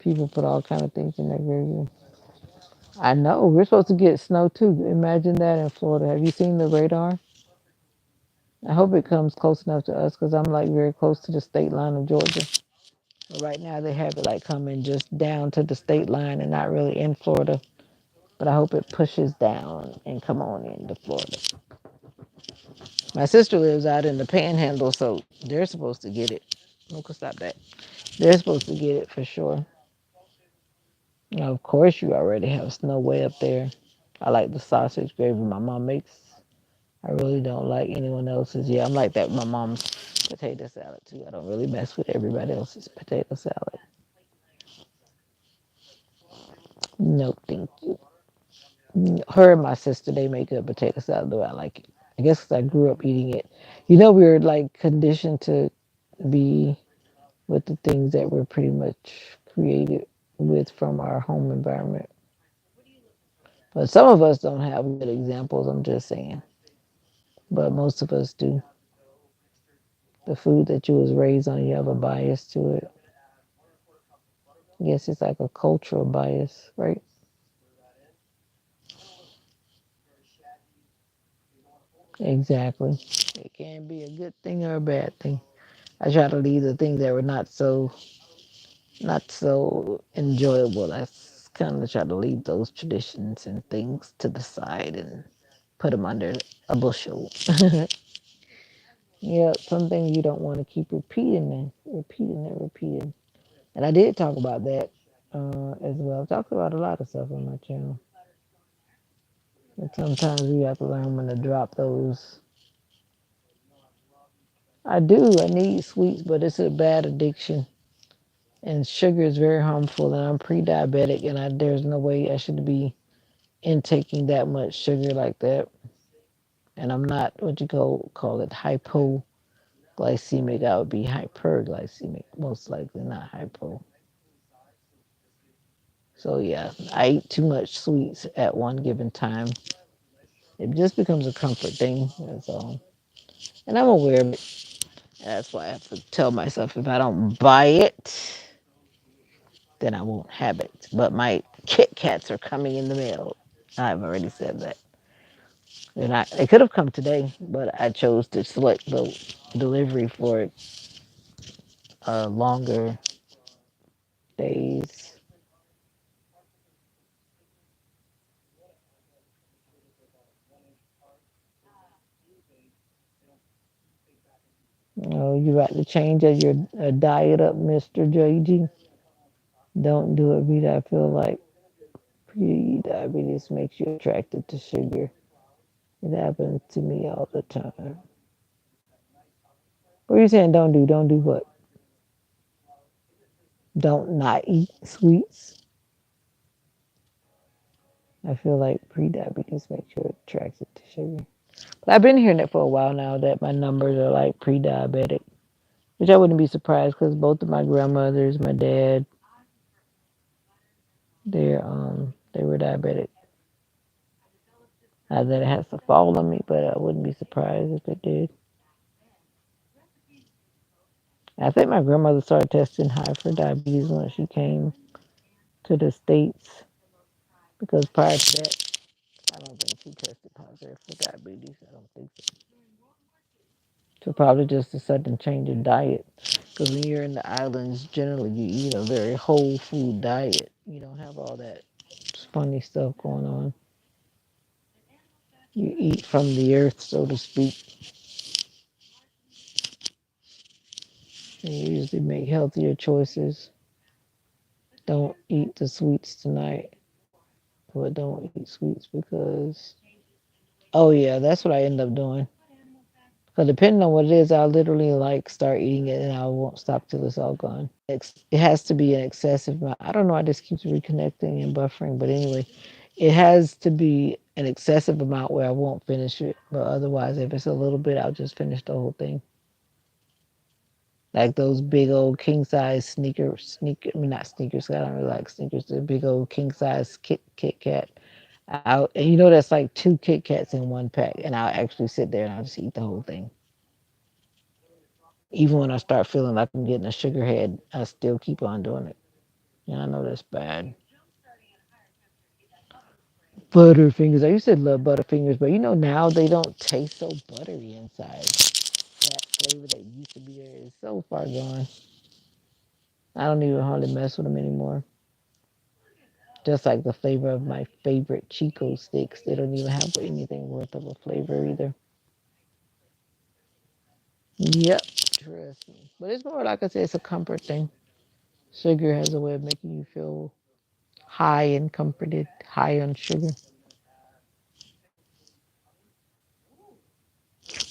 people put all kind of things in their gravy. I know we're supposed to get snow too. Imagine that in Florida. Have you seen the radar? I hope it comes close enough to us because I'm like very close to the state line of Georgia. But right now they have it like coming just down to the state line and not really in Florida. But I hope it pushes down and come on into Florida. My sister lives out in the Panhandle, so they're supposed to get it. No, could stop that. They're supposed to get it for sure. Now, of course, you already have snow way up there. I like the sausage gravy my mom makes. I really don't like anyone else's. Yeah, I'm like that with my mom's potato salad too. I don't really mess with everybody else's potato salad. No, thank you. Her and my sister, they make good potato salad, though I like it. I guess 'cause I grew up eating it. You know, we were like conditioned to be with the things that we're pretty much created with from our home environment. But some of us don't have good examples, I'm just saying. But most of us do. The food that you was raised on, you have a bias to it. I guess it's like a cultural bias, right? Exactly. It can be a good thing or a bad thing. I try to leave the things that were not so enjoyable. I kind of try to leave those traditions and things to the side and put them under a bushel. Yeah, some things you don't want to keep repeating and repeating and repeating. And I did talk about that as well. I talked about a lot of stuff on my channel. And sometimes we have to learn when to drop those. I do. I need sweets, but it's a bad addiction. And sugar is very harmful. And I'm pre-diabetic, and there's no way I should be intaking that much sugar like that. And I'm not what you call it hypoglycemic. I would be hyperglycemic, most likely, not hypo. So yeah, I eat too much sweets at one given time. It just becomes a comfort thing. That's all. And I'm aware of it. That's why I have to tell myself if I don't buy it, then I won't have it. But my Kit Kats are coming in the mail. I've already said that. They're not. They could have come today, but I chose to select the delivery for longer days. Oh, you got to change your diet up, Mr. JG. Don't do it, Rita. I feel like pre-diabetes makes you attracted to sugar. It happens to me all the time. What are you saying? Don't do? Don't do what? Don't not eat sweets. I feel like pre-diabetes makes you attracted to sugar. But I've been hearing it for a while now that my numbers are like pre-diabetic, which I wouldn't be surprised because both of my grandmothers, my dad, they were diabetic. Not that it has to fall on me, but I wouldn't be surprised if it did. I think my grandmother started testing high for diabetes when she came to the States because prior to that, I don't think she tested positive for diabetes. I don't think so. So probably just a sudden change in diet. Because when you're in the islands, generally you eat a very whole food diet. You don't have all that funny stuff going on. You eat from the earth, so to speak. And you usually make healthier choices. Don't eat the sweets tonight. But don't eat sweets because, oh yeah, that's what I end up doing. Because depending on what it is, I'll literally like start eating it and I won't stop till it's all gone. It has to be an excessive amount. I don't know. I just keeps reconnecting and buffering. But anyway, it has to be an excessive amount where I won't finish it. But otherwise, if it's a little bit, I'll just finish the whole thing. Like those big old king size I mean, not sneakers. I don't really like sneakers. The big old king size Kit Kat. Out and you know that's like two Kit Kats in one pack, and I'll actually sit there and I'll just eat the whole thing. Even when I start feeling like I'm getting a sugar head, I still keep on doing it. Yeah, I know that's bad. Butterfingers. I used to love Butterfingers, but you know now they don't taste so buttery inside. That flavor that used to be there is so far gone. I don't even hardly mess with them anymore. Just like the flavor of my favorite Chico sticks, they don't even have anything worth of a flavor either. Yep, trust me. But it's more like I said, it's a comfort thing. Sugar has a way of making you feel high and comforted, high on sugar.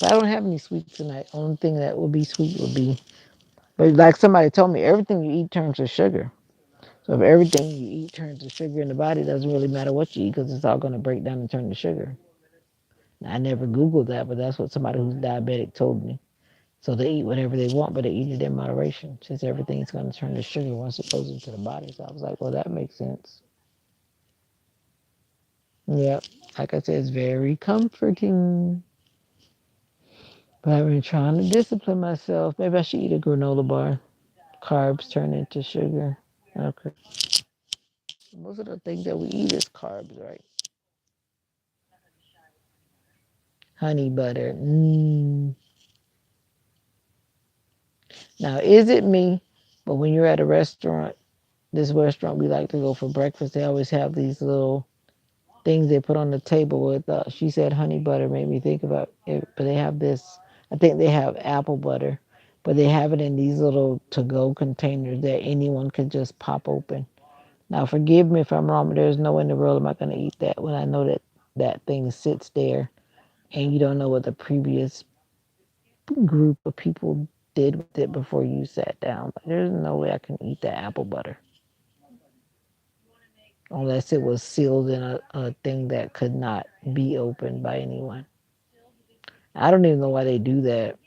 But I don't have any sweets tonight. Only thing that would be sweet would be, but like somebody told me, everything you eat turns to sugar. So if everything you eat turns to sugar in the body, it doesn't really matter what you eat because it's all going to break down and turn to sugar. I never Googled that, but that's what somebody who's diabetic told me. So they eat whatever they want, but they eat it in moderation since everything's going to turn to sugar once it goes into the body. So I was like, well, that makes sense. Yep. Like I said, it's very comforting. But I've been trying to discipline myself. Maybe I should eat a granola bar. Carbs turn into sugar. Okay. Most of the things that we eat is carbs, right? Honey butter. Now, is it me? But when you're at a restaurant, this restaurant we like to go for breakfast, they always have these little things they put on the table with, she said honey butter made me think about it. But they have this, I think they have apple butter, but they have it in these little to go containers that anyone can just pop open. Now, forgive me if I'm wrong, but there's no way in the world am I going to eat that when I know that that thing sits there and you don't know what the previous group of people did with it before you sat down. Like, there's no way I can eat that apple butter unless it was sealed in a thing that could not be opened by anyone. I don't even know why they do that.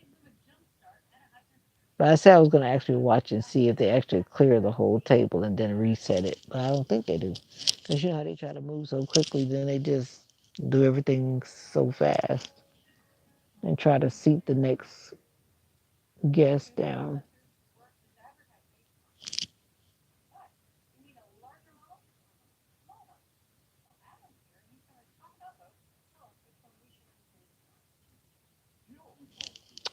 But I said I was going to actually watch and see if they actually clear the whole table and then reset it. But I don't think they do. Because you know how they try to move so quickly, then they just do everything so fast and try to seat the next guest down.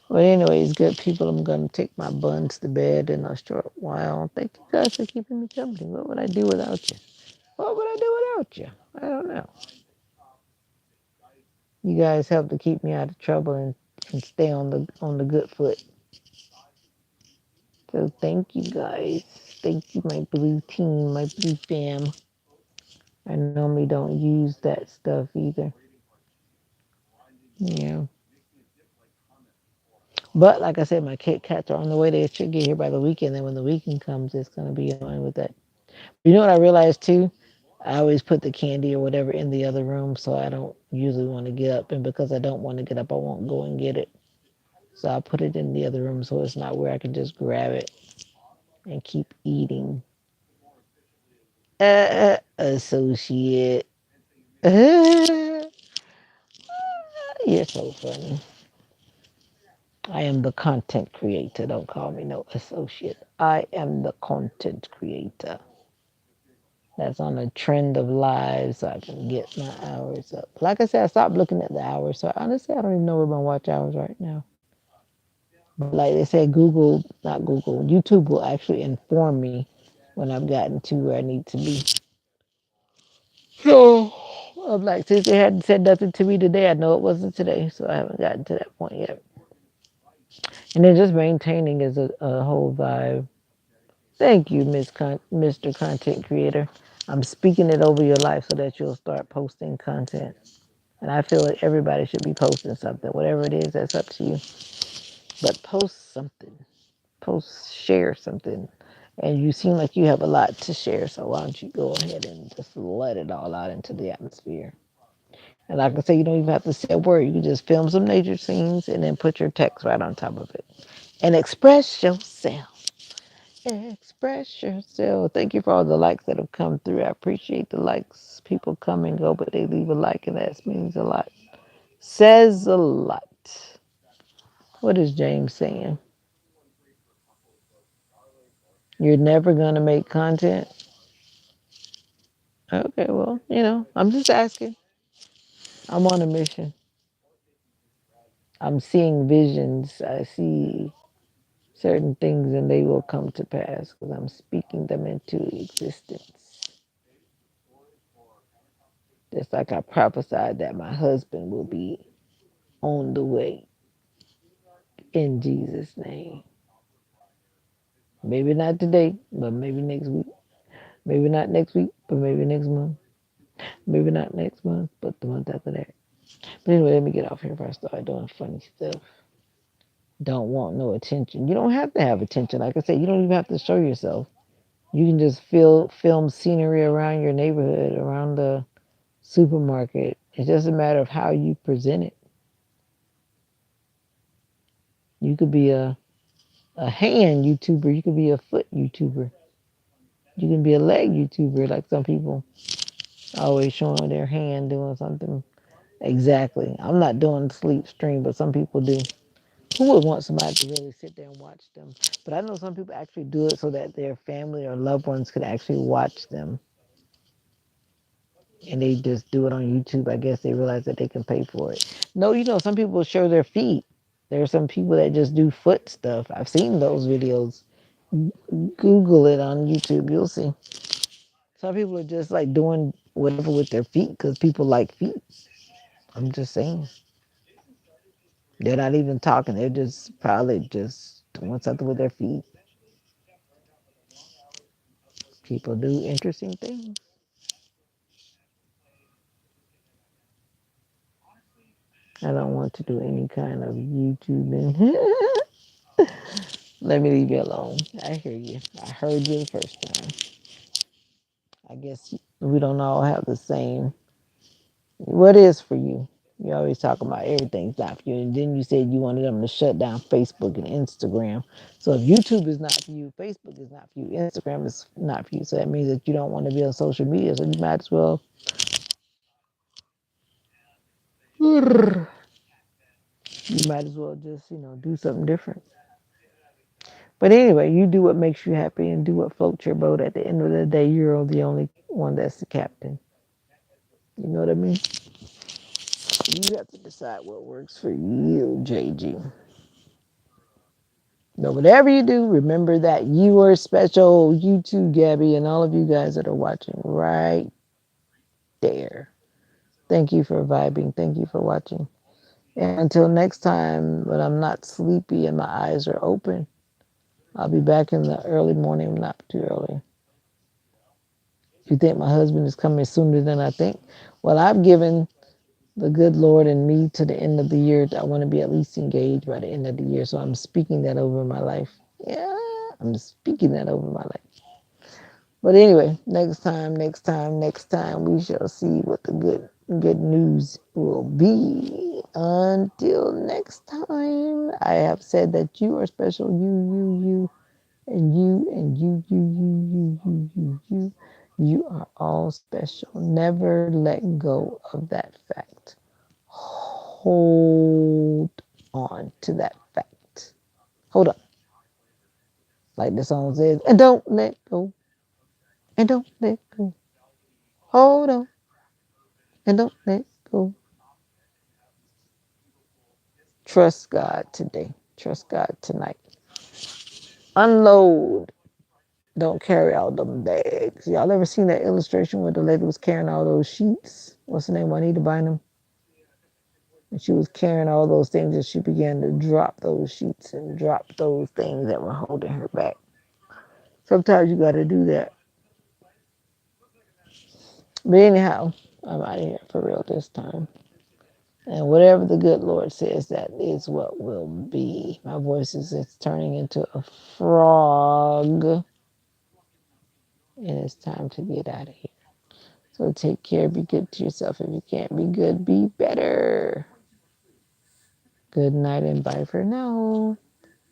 Well, anyways, good people, I'm going to take my buns to bed in a short while. Thank you guys for keeping me company. What would I do without you? What would I do without you? I don't know. You guys help to keep me out of trouble and stay on the good foot. So thank you guys. Thank you, my blue team, my blue fam. I normally don't use that stuff either. Yeah. But like I said, my Kit Kats are on the way. They should get here by the weekend. Then when the weekend comes, it's going to be annoying with that. You know what I realized too? I always put the candy or whatever in the other room, so I don't usually want to get up. And because I don't want to get up, I won't go and get it. So I put it in the other room so it's not where I can just grab it and keep eating. Associate. You're so funny. I am the content creator. Don't call me no associate. I am the content creator. That's on a trend of lives so I can get my hours up. Like I said, I stopped looking at the hours. So honestly, I don't even know where my watch hours right now. But like they said, Google, not Google, YouTube will actually inform me when I've gotten to where I need to be. So I'm like, since they hadn't said nothing to me today, I know it wasn't today. So I haven't gotten to that point yet. And then just maintaining is a whole vibe. Thank you, Mr. Content Creator. I'm speaking it over your life so that you'll start posting content. And I feel like everybody should be posting something. Whatever it is, that's up to you. But post something. Post, share something. And you seem like you have a lot to share, so why don't you go ahead and just let it all out into the atmosphere? And like I say, you don't even have to say a word. You can just film some nature scenes and then put your text right on top of it. And express yourself. Express yourself. Thank you for all the likes that have come through. I appreciate the likes. People come and go, but they leave a like, and that means a lot. Says a lot. What is James saying? You're never going to make content? Okay, well, I'm just asking. I'm on a mission. I'm seeing visions. I see certain things, and they will come to pass because I'm speaking them into existence. Just like I prophesied that my husband will be on the way in Jesus' name. Maybe not today, but maybe next week. Maybe not next week, but maybe next month. Maybe not next month, but the month after that. But anyway, let me get off here before I start doing funny stuff. Don't want no attention. You don't have to have attention. Like I said, you don't even have to show yourself. You can just film scenery around your neighborhood, around the supermarket. It's just a matter of how you present it. You could be a hand YouTuber. You could be a foot YouTuber. You can be a leg YouTuber, like some people always showing their hand doing something. Exactly. I'm not doing sleep stream, but some people do. Who would want somebody to really sit there and watch them? But I know some people actually do it so that their family or loved ones could actually watch them. And they just do it on YouTube. I guess they realize that they can pay for it. No, some people show their feet. There are some people that just do foot stuff. I've seen those videos. Google it on YouTube. You'll see. Some people are just like doing whatever with their feet because people like feet. I'm just saying. They're not even talking. They're just probably just doing something with their feet. People do interesting things. I don't want to do any kind of YouTubing. Let me leave you alone. I hear you. I heard you the first time. I guess we don't all have the same. What is for you? You always talk about everything's not for you. And then you said you wanted them to shut down Facebook and Instagram. So if YouTube is not for you, Facebook is not for you, Instagram is not for you. So that means that you don't want to be on social media. So you might as well just, do something different. But anyway, you do what makes you happy and do what floats your boat. At the end of the day, you're the only one that's the captain. You know what I mean? You have to decide what works for you, JG. But whatever you do, remember that you are special. You too, Gabby, and all of you guys that are watching right there. Thank you for vibing. Thank you for watching. And until next time, when I'm not sleepy and my eyes are open, I'll be back in the early morning, not too early. You think my husband is coming sooner than I think? Well, I've given the good Lord and me to the end of the year. I want to be at least engaged by the end of the year. So I'm speaking that over my life. Yeah, I'm speaking that over my life. But anyway, next time, we shall see what the good news will be. Until next time, I have said that you are special. You, and you. You are all special. Never let go of that fact. Hold on to that fact. Hold on, like the song says, and don't let go, and don't let go. Hold on, and don't let go. Trust God today. Trust God tonight. Unload. Don't carry out them bags. Y'all ever seen that illustration where the lady was carrying all those sheets? What's the name? Juanita Bynum. And she was carrying all those things and she began to drop those sheets and drop those things that were holding her back. Sometimes you got to do that. But anyhow, I'm out of here for real this time. And whatever the good Lord says, that is what will be. My voice is it's turning into a frog. And it's time to get out of here. So take care. Be good to yourself. If you can't be good, be better. Good night and bye for now.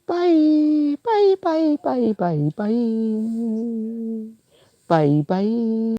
Bye. Bye, bye, bye, bye, bye. Bye, bye.